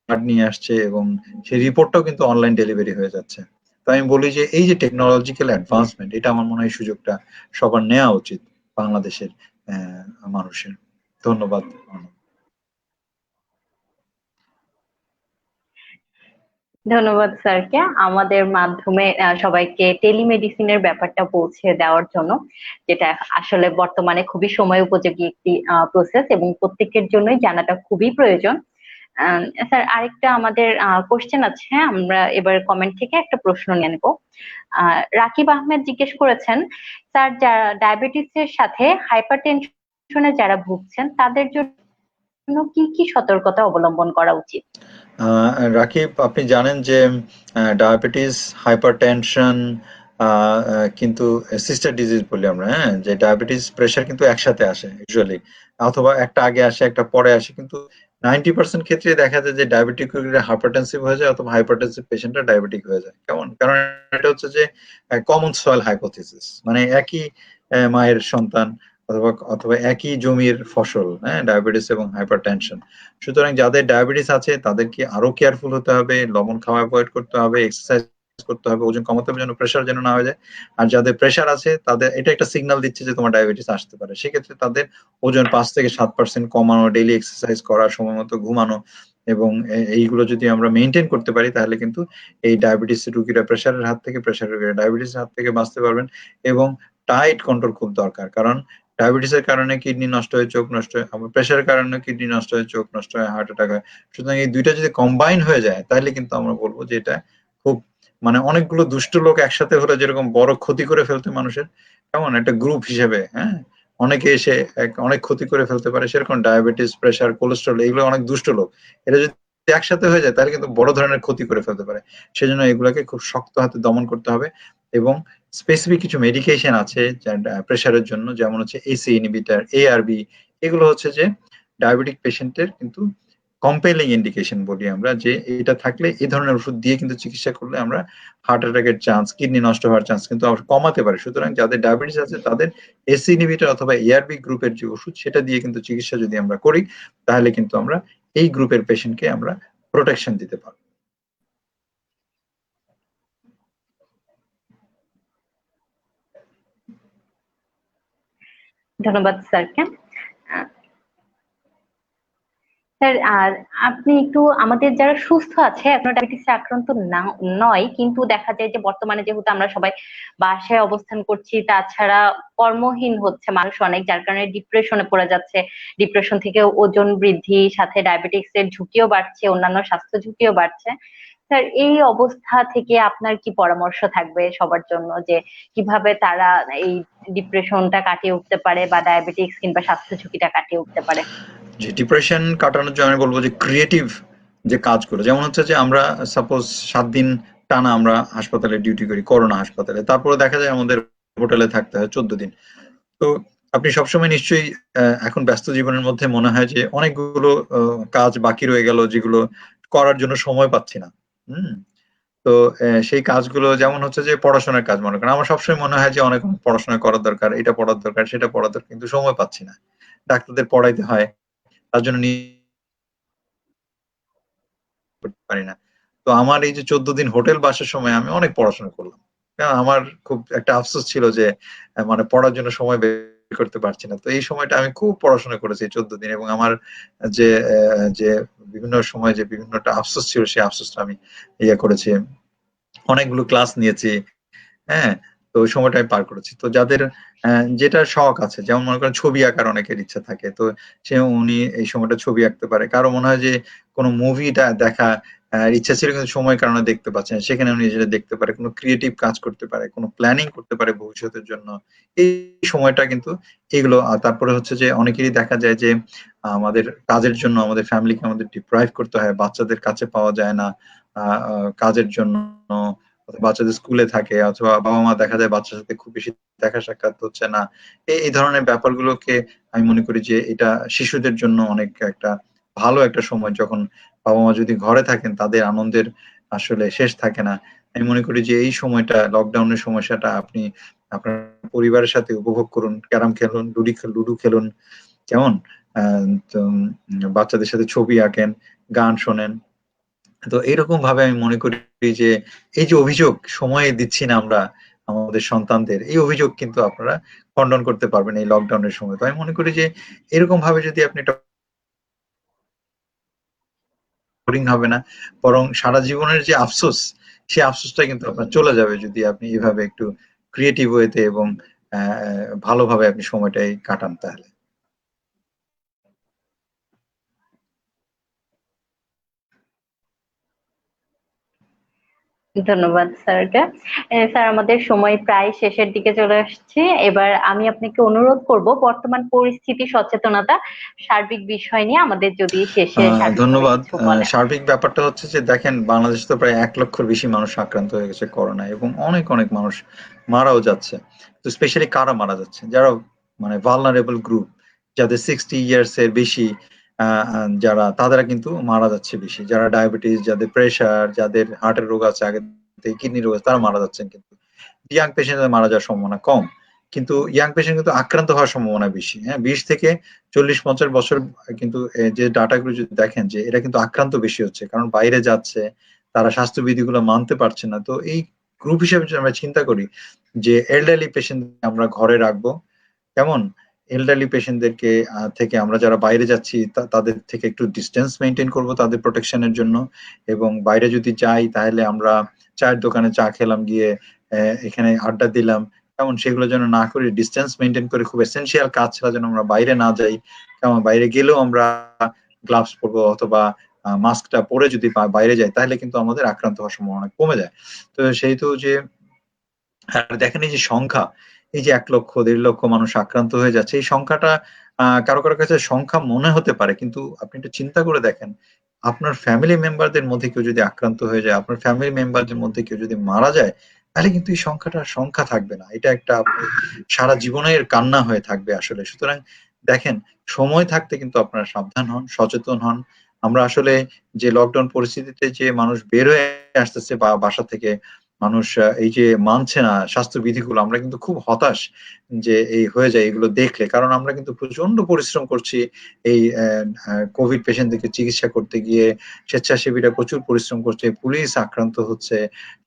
কার্ড নিয়ে আসছে, এবং সেই রিপোর্টটাও কিন্তু অনলাইন ডেলিভারি হয়ে যাচ্ছে। তো আমি বলি যে এই যে টেকনোলজিক্যাল অ্যাডভান্সমেন্ট, এটা আমার মনে হয় সুযোগটা সবার নেওয়া উচিত, বাংলাদেশের মানুষের। ধন্যবাদ। ধন্যবাদ স্যারকে আমাদের মাধ্যমে সবাইকে টেলিমেডিসিনের ব্যাপারটা পৌঁছে দেওয়ার জন্য, যেটা আসলে বর্তমানে খুবই সময় উপযোগী একটি প্রসেস, এবং প্রত্যেকের জন্যই জানাটা খুবই প্রয়োজন। স্যার, আরেকটা আমাদের কোশ্চেন আছে, আমরা এবার কমেন্ট থেকে একটা প্রশ্ন নিয়ে নেব। রাকিব আহমেদ জিজ্ঞেস করেছেন, স্যার, যারা ডায়াবেটিসের সাথে হাইপারটেনশনে যারা ভুগছেন তাদের জন্য কি কি সতর্কতা অবলম্বন করা উচিত? রাকিব, আপনি জানেন যে ডায়াবেটিস, হাইপারটেনশন, কিন্তু সিস্টার ডিজিজ বলি আমরা, হ্যাঁ, যে ডায়াবেটিস প্রেশার কিন্তু একসাথে আসে ইউজুয়ালি, অথবা একটা আগে আসে একটা পরে আসে, কিন্তু 90% ক্ষেত্রে দেখা যায় যে ডায়াবেটিক রোগীরা হাইপারটেনসিভ হয়ে যায় অথবা হাইপারটেনসিভ পেশেন্টরা ডায়াবেটিক হয়ে যায়। কেমন? কারণ এটা হচ্ছে যে কমন সয়েল হাইপোথিসিস, মানে একই মায়ের সন্তান অথবা অথবা একই জমির ফসল, হ্যাঁ, ডায়াবেটিস এবং হাইপারটেনশন। সুতরাং যাদের ডায়াবেটিস আছে তাদেরকে আরো কেয়ারফুল হতে হবে, লবণ খাওয়া অ্যাভয়েড করতে হবে, এক্সারসাইজ করতে হবে, ওজন কমাতে হবে যেন প্রেশার যেন না হয়ে যায়। আর যাদের প্রেশার আছে তাদের এটা একটা সিগন্যাল দিচ্ছে যে তোমার ডায়াবেটিস আসতে পারে। সেক্ষেত্রে তাদের ওজন 5 থেকে 7% কমানো, ডেইলি এক্সারসাইজ করা, সময় মতো ঘুমানো এবং এইগুলো যদি আমরা মেনটেন করতে পারি তাহলে কিন্তু এই ডায়াবেটিস রোগীরা প্রেশারের হাত থেকে, প্রেশার রোগীরা ডায়াবেটিসের হাত থেকে বাঁচতে পারবেন। এবং ডায়েট কন্ট্রোল খুব দরকার, কারণ ডায়াবেটিসের কারণে কিডনি নষ্ট হয়, চোখ নষ্ট হয়, আবার প্রেশারের কারণে কিডনি নষ্ট হয়, চোখ নষ্ট হয়, হার্ট অ্যাটাক হয়। সুতরাং এই দুইটা যদি কম্বাইন হয়ে যায় তাহলে কিন্তু আমরা বলবো যে এটা খুব, মানে অনেকগুলো দুষ্ট লোক একসাথে হলে যেরকম বড় ক্ষতি করে ফেলতে মানুষের, কেমন একটা গ্রুপ হিসেবে, হ্যাঁ, অনেকে এসে অনেক ক্ষতি করে ফেলতে পারে, সেরকম ডায়াবেটিস, প্রেশার, কোলেস্ট্রল এগুলো অনেক দুষ্ট লোক। এটা যদি একসাথে হয়ে যায় তাহলে কিন্তু বড় ধরনের ক্ষতি করে ফেলতে পারে। সেজন্য এগুলোকে খুব শক্ত হাতে দমন করতে হবে। এবং স্পেসিফিক কিছু মেডিকেশন আছে প্রেশারের জন্য, যেমন হচ্ছে এসি ইনহিবিটর, এআরবি। এগুলো হচ্ছে যে ডায়াবেটিক পেশেন্টের কিন্তু কম্পেলিং ইন্ডিকেশন বলি আমরা, যে এটা থাকলে এই ধরনের ওষুধ দিয়ে কিন্তু চিকিৎসা করলে আমরা হার্ট অ্যাটাকের চান্স, কিডনি নষ্ট হওয়ার চান্স কিন্তু আমরা কমাতে পারি। সুতরাং যাদের ডায়াবেটিস আছে তাদের এসি ইনহিবিটর অথবা এআরবি গ্রুপের যে ওষুধ সেটা দিয়ে কিন্তু চিকিৎসা যদি আমরা করি তাহলে কিন্তু আমরা এই গ্রুপের পেশেন্টকে আমরা প্রোটেকশন দিতে পারবো। ধন্যবাদ স্যারকে। স্যার, আর আপনি একটু আমাদের যারা সুস্থ আছে এখনো ডায়াবেটিসে আক্রান্ত না নয়, কিন্তু দেখা যায় যে বর্তমানে যেহেতু আমরা সবাই বাসায় অবস্থান করছি, তাছাড়া কর্মহীন হচ্ছে মানুষ অনেক, যার কারণে ডিপ্রেশনে পড়ে যাচ্ছে। ডিপ্রেশন থেকে ওজন বৃদ্ধি, সাথে ডায়াবেটিক্স এর ঝুঁকিও বাড়ছে, অন্যান্য স্বাস্থ্য ঝুঁকিও বাড়ছে। স্যার, এই অবস্থা থেকে আপনার কি পরামর্শ থাকবে সবার জন্য, যে কিভাবে তারা এই ডিপ্রেশনটা কাটিয়ে উঠতে পারে বা ডায়াবেটিক্স কিংবা স্বাস্থ্য ঝুঁকিটা কাটিয়ে উঠতে পারে? যে ডিপ্রেশন কাটানোর জন্য আমি বলবো যে ক্রিয়েটিভ যে কাজগুলো, যেমন হচ্ছে যে আমরা সাপোজ 7 দিন টানা আমরা হাসপাতালে ডিউটি করি, করোনা হাসপাতালে, তারপরে দেখা যায় আমাদের হোটেলে থাকতে হয় 14 দিন। তো আপনি সবসময় নিশ্চয়ই এখন ব্যস্ত জীবনের মধ্যে মনে হয় যে অনেকগুলো কাজ বাকি রয়ে গেল যেগুলো করার জন্য সময় পাচ্ছি না। হুম। তো সেই কাজগুলো যেমন হচ্ছে যে পড়াশোনার কাজ, মনে করেন আমার সবসময় মনে হয় যে অনেক পড়াশোনা করার দরকার, এটা পড়ার দরকার, সেটা পড়ার দরকার, কিন্তু সময় পাচ্ছি না। ডাক্তারদের পড়াইতে হয়, তার জন্য করতে পারি না। তো আমার এই যে 14 দিন হোটেল বাসের সময় আমি অনেক পড়াশোনা করলাম। আমার খুব একটা আফসোস ছিল যে মানে পড়ার জন্য সময় বের করতে পারছি না। তো এই সময়টা আমি খুব পড়াশোনা করেছি এই 14 দিন, এবং আমার যে যে বিভিন্ন সময় যে বিভিন্নটা আফসোস ছিল সেই আফসোসটা আমি করেছি। অনেকগুলো ক্লাস নিয়েছি। হ্যাঁ? তো ওই সময়টা আমি পার করেছি। তো যাদের যেটা শখ আছে, যেমন মনে করেন ছবি আঁকার অনেকের ইচ্ছা থাকে। তো উনি এই সময়টা ছবি আঁকতে পারে। কারো মনে হয় যে কোনো মুভিটা দেখা ইচ্ছা ছিল কিন্তু সময়ের কারণে দেখতে পাচ্ছে না। সেখানে উনি যেটা দেখতে পারে, কোনো ক্রিয়েটিভ কাজ করতে পারে, কোনো প্ল্যানিং করতে পারে ভবিষ্যতের জন্য। এই সময়টা কিন্তু এগুলো, তারপরে হচ্ছে যে অনেকেরই দেখা যায় যে আমাদের কাজের জন্য আমাদের ফ্যামিলিকে আমাদের ডিপ্রাইভ করতে হয়। বাচ্চাদের কাছে পাওয়া যায় না। আ আ কাজের জন্য বাচ্চাদের স্কুলে থাকে, অথবা বাবা-মা দেখা যায় বাচ্চার সাথে খুব বেশি দেখা সাক্ষাৎ হচ্ছে না। এই ধরনের ব্যাপারগুলোকে আমি মনে করি যে এটা শিশুদের জন্য অনেক একটা ভালো একটা সময়, যখন বাবা-মা যদি ঘরে থাকেন তাদের আনন্দের আসলে শেষ থাকে না। আমি মনে করি যে এই সময়টা, লকডাউনের সময়টা আপনি আপনার পরিবারের সাথে উপভোগ করুন। ক্যারাম খেলুন, লুডু খেলুন, কেমন? আ তো বাচ্চাদের সাথে ছবি আঁকেন, গান শোনেন। তো এরকম ভাবে আমি মনে করি যে এই যে অভিযোগ সময়ে দিচ্ছি না আমরা আমাদের সন্তানদের, এই অভিযোগ কিন্তু আপনারা খণ্ডন করতে পারবেন এই লকডাউনের সময়। তো আমি মনে করি যে এরকম ভাবে যদি আপনি একটা বোরিং হবে না, বরং সারা জীবনের যে আফসোস, সেই আফসোসটা কিন্তু আপনার চলে যাবে যদি আপনি এভাবে একটু ক্রিয়েটিভ ওয়েতে এবং ভালোভাবে আপনি সময়টাই কাটান তাহলে। ধন্যবাদ স্যারকে। স্যার, আমাদের সময় প্রায় শেষের দিকে চলে আসছে। এবার আমি আপনাকে অনুরোধ করব বর্তমান পরিস্থিতি, সচেতনতা, সার্বিক বিষয় নিয়ে আমাদের যদি শেষে সার্বিকভাবে ধন্যবাদ। কিছু বলেন। সার্বিক ব্যাপারটা হচ্ছে যে দেখেন, বাংলাদেশে তো প্রায় 1 লক্ষের বেশি মানুষ আক্রান্ত হয়ে গেছে করোনায় এবং অনেক অনেক মানুষ মারাও যাচ্ছে। তো স্পেশালি কারা মারা যাচ্ছে? যারা মানে ভালনারেবল গ্রুপ, যাদের 60 ইয়ার্স এর বেশি, যারা তাদের কিন্তু মারা যাচ্ছে বেশি। যারা ডায়াবেটিস, যাদের প্রেশার, যাদের হার্টের রোগ আছে আগে থেকে, কিডনি রোগ আছে, তারা মারা যাচ্ছেন। কিন্তু ইয়াং পেশেন্টদের মারা যাওয়ার সম্ভাবনা কম। কিন্তু ইয়াং পেশেন্ট কিন্তু আক্রান্ত হওয়ার সম্ভাবনা বেশি। হ্যাঁ, 20 থেকে 40-50 বছর কিন্তু যে ডাটাগুলো যদি দেখেন, যে এরা কিন্তু আক্রান্ত বেশি হচ্ছে, কারণ বাইরে যাচ্ছে, তারা স্বাস্থ্যবিধিগুলো মানতে পারছে না। তো এই গ্রুপ হিসেবে যদি আমরা চিন্তা করি যে এল্ডারলি পেশেন্ট আমরা ঘরে রাখবো, কেমন? এল্ডারলি পেশেন্টদেরকে থেকে আমরা যারা বাইরে যাচ্ছি তাদের থেকে একটু ডিস্টেন্স মেনটেন করব তাদের প্রোটেকশনের জন্য। এবং বাইরে যদি যাই তাহলে আমরা চায়ের দোকানে চা খেলাম গিয়ে, এখানে আড্ডা দিলাম, কেমন? সেগুলো যেন না করে ডিস্টেন্স মেনটেন করে খুব এসেনশিয়াল কাজ ছাড়া যেন আমরা বাইরে না যাই। কেমন? বাইরে গেলেও আমরা গ্লাভস পরবো অথবা মাস্কটা পরে যদি বাইরে যাই, তাহলে কিন্তু আমাদের আক্রান্ত হওয়ার সম্ভাবনা কমে যায়। তো সেহেতু যে আর দেখেন এই যে সংখ্যা, এই যে 1 লক্ষ 1.5 লক্ষ মানুষ আক্রান্ত হয়ে যাচ্ছে, এই সংখ্যাটা কারো কারো কাছে সংখ্যা মনে হতে পারে, কিন্তু আপনি একটু চিন্তা করে দেখেন, আপনার ফ্যামিলি মেম্বারদের মধ্যে কেউ যদি আক্রান্ত হয়ে যায়, আপনার ফ্যামিলি মেম্বারদের মধ্যে কেউ যদি মারা যায়, তাহলে কিন্তু এই সংখ্যাটা সংখ্যা থাকবে না। এটা একটা আপনার সারা জীবনের কান্না হয়ে থাকবে আসলে। সুতরাং দেখেন, সময় থাকতে কিন্তু আপনারা সাবধান হন, সচেতন হন। আমরা আসলে যে লকডাউন পরিস্থিতিতে যে মানুষ বের হয়ে আসতেছে বাসা থেকে, মানুষ এই যে মানছে না স্বাস্থ্যবিধিগুলো, আমরা কিন্তু খুব হতাশ যে এই হয়ে যায় এগুলো দেখলে। কারণ আমরা কিন্তু প্রচন্ড পরিশ্রম করছি এই কোভিড পেশেন্টদেরকে চিকিৎসা করতে গিয়ে। স্বেচ্ছাসেবীরা প্রচুর পরিশ্রম করছে, পুলিশ আক্রান্ত হচ্ছে,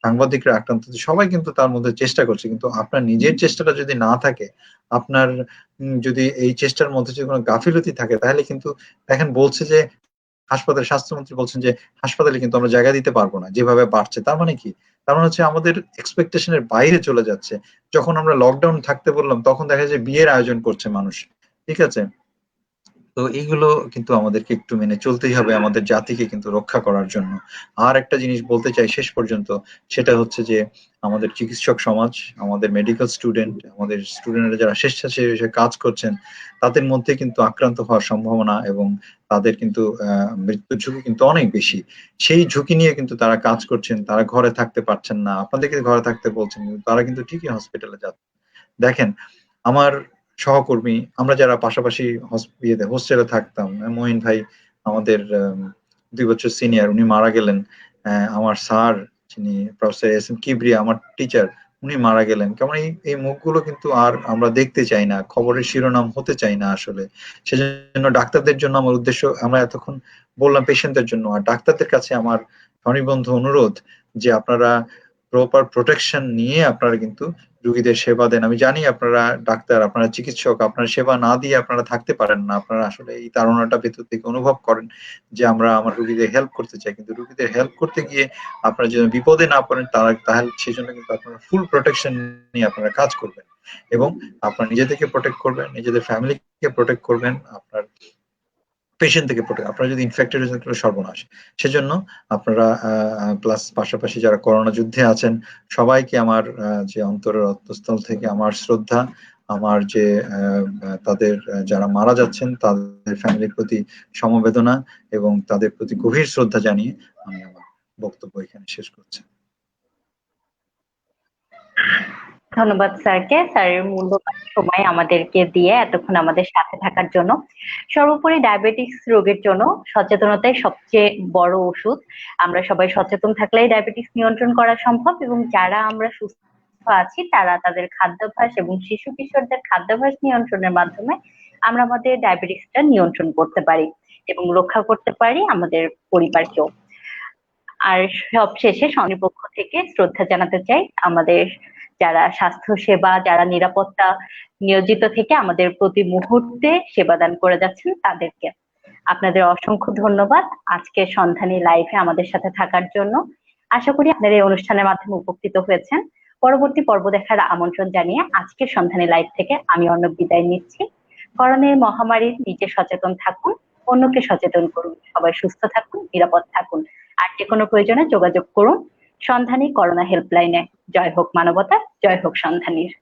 সাংবাদিকরা আক্রান্ত হচ্ছে, সবাই কিন্তু তার মধ্যে চেষ্টা করছে। কিন্তু আপনার নিজের চেষ্টাটা যদি না থাকে, আপনার যদি এই চেষ্টার মধ্যে যদি কোনো গাফিলতি থাকে, তাহলে কিন্তু দেখেন বলছে যে হাসপাতালে, স্বাস্থ্যমন্ত্রী বলছেন যে হাসপাতালে কিন্তু আমরা জায়গা দিতে পারবো না যেভাবে বাড়ছে। তার মানে কি? তার মানে হচ্ছে আমাদের এক্সপেকটেশন এর বাইরে চলে যাচ্ছে। যখন আমরা লকডাউন থাকতে বললাম, তখন দেখা যায় বিয়ের আয়োজন করছে মানুষ। ঠিক আছে? তো এইগুলো কিন্তু আমাদেরকে একটু মেনে চলতেই হবে আমাদের জাতিকে কিন্তু রক্ষা করার জন্য। আর একটা জিনিস বলতে চাই শেষ পর্যন্ত, সেটা হচ্ছে যে আমাদের চিকিৎসক সমাজ, আমাদের মেডিকেল স্টুডেন্ট, আমাদের স্টুডেন্টরা যারা স্বেচ্ছাসেবী হিসেবে কাজ করছেন, তাদের মধ্যে কিন্তু আক্রান্ত হওয়ার সম্ভাবনা এবং তাদের কিন্তু মৃত্যুর ঝুঁকি কিন্তু অনেক বেশি। সেই ঝুঁকি নিয়ে কিন্তু তারা কাজ করছেন, তারা ঘরে থাকতে পারছেন না। আপনাদেরকে ঘরে থাকতে বলছেন, কিন্তু তারা কিন্তু ঠিকই হসপিটালে যাচ্ছে। দেখেন, আমার সহকর্মী, আমরা যারা পাশাপাশি হোস্টেলে থাকতাম, মঈন ভাই আমাদের ২ বছর সিনিয়র, উনি মারা গেলেন। আমার স্যার, যিনি প্রফেসর এস এম কিবরিয়া, আমার টিচার, উনি মারা গেলেন। কেমন এই মুখগুলো কিন্তু আর আমরা দেখতে চাই না, খবরের শিরোনাম হতে চাই না আসলে। সেজন্য ডাক্তারদের জন্য আমার উদ্দেশ্য, আমরা এতক্ষণ বললাম পেশেন্টদের জন্য, আর ডাক্তারদের কাছে আমার স্বনির্বন্ধ অনুরোধ যে আপনারা প্রপার প্রোটেকশন নিয়ে আপনারা কিন্তু রুগীদের সেবা দেন। আমি জানি আপনারা ডাক্তার, আপনারা চিকিৎসক, আপনারা সেবা না দিয়ে আপনারা থাকতে পারেন না। আপনারা আসলে এই তাড়নাটা ভেতর থেকে অনুভব করেন যে আমরা আমার রুগীদের হেল্প করতে চাই। কিন্তু রুগীদের হেল্প করতে গিয়ে আপনারা যেন বিপদে না পড়েন, তাহলে সেজন্য কিন্তু আপনারা ফুল প্রোটেকশন নিয়ে আপনারা কাজ করবেন। এবং আপনারা নিজেদেরকে প্রোটেক্ট করবেন, নিজেদের ফ্যামিলিকে প্রোটেক্ট করবেন, আপনার পেশেন্ট থেকে প্রোটেক্ট, আপনারা যদি ইনফেক্টেড হয়ে যান তাহলে সর্বনাশ। সেজন্য আপনারা প্লাস পাশাপাশি যারা করোনা যুদ্ধে আছেন, সবাইকে আমার যে অন্তরের অন্তঃস্থল থেকে আমার শ্রদ্ধা, আমার যে তাদের যারা মারা যাচ্ছেন তাদের ফ্যামিলির প্রতি সমবেদনা এবং তাদের প্রতি গভীর শ্রদ্ধা জানিয়ে আমি আমার বক্তব্য এখানে শেষ করছি। ধন্যবাদ স্যারকে, স্যারের মূল্যবান সময় আমাদেরকে দিয়ে এতক্ষণ আমাদের সাথে থাকার জন্য। সর্বোপরি ডায়াবেটিস রোগের জন্য সচেতনতাই সবচেয়ে বড় ওষুধ। আমরা সবাই সচেতন থাকলেই ডায়াবেটিস নিয়ন্ত্রণ করা সম্ভব, এবং যারা আমরা সুস্থ আছি তারা তাদের খাদ্যাভ্যাস এবং শিশু কিশোরদের খাদ্যাভ্যাস নিয়ন্ত্রণের মাধ্যমে আমরা আমাদের ডায়াবেটিসটা নিয়ন্ত্রণ করতে পারি এবং রক্ষা করতে পারি আমাদের পরিবারকেও। আর সবশেষে পক্ষ থেকে শ্রদ্ধা জানাতে চাই আমাদের যারা স্বাস্থ্য সেবা, যারা নিরাপত্তা নিয়োজিত থেকে আমাদের প্রতি মুহূর্তে সেবাদান করে যাচ্ছেন তাদেরকে। আপনাদের অসংখ্য ধন্যবাদ আজকের সন্ধানী লাইভে আমাদের সাথে থাকার জন্য। আশা করি আপনারা এই অনুষ্ঠানের মাধ্যমে উপকৃত হয়েছেন। পরবর্তী পর্ব দেখার আমন্ত্রণ জানিয়ে আজকের সন্ধানী লাইভ থেকে আমি অর্ণব বিদায় নিচ্ছি। করোনার মহামারীর নিজে সচেতন থাকুন, অন্যকে সচেতন করুন, সবাই সুস্থ থাকুন, নিরাপদ থাকুন। আর যে কোনো প্রয়োজনে যোগাযোগ করুন। সন্ধানী করোনা হেল্পলাইনে। জয় হোক মানবতা, জয় হোক সন্ধানীর।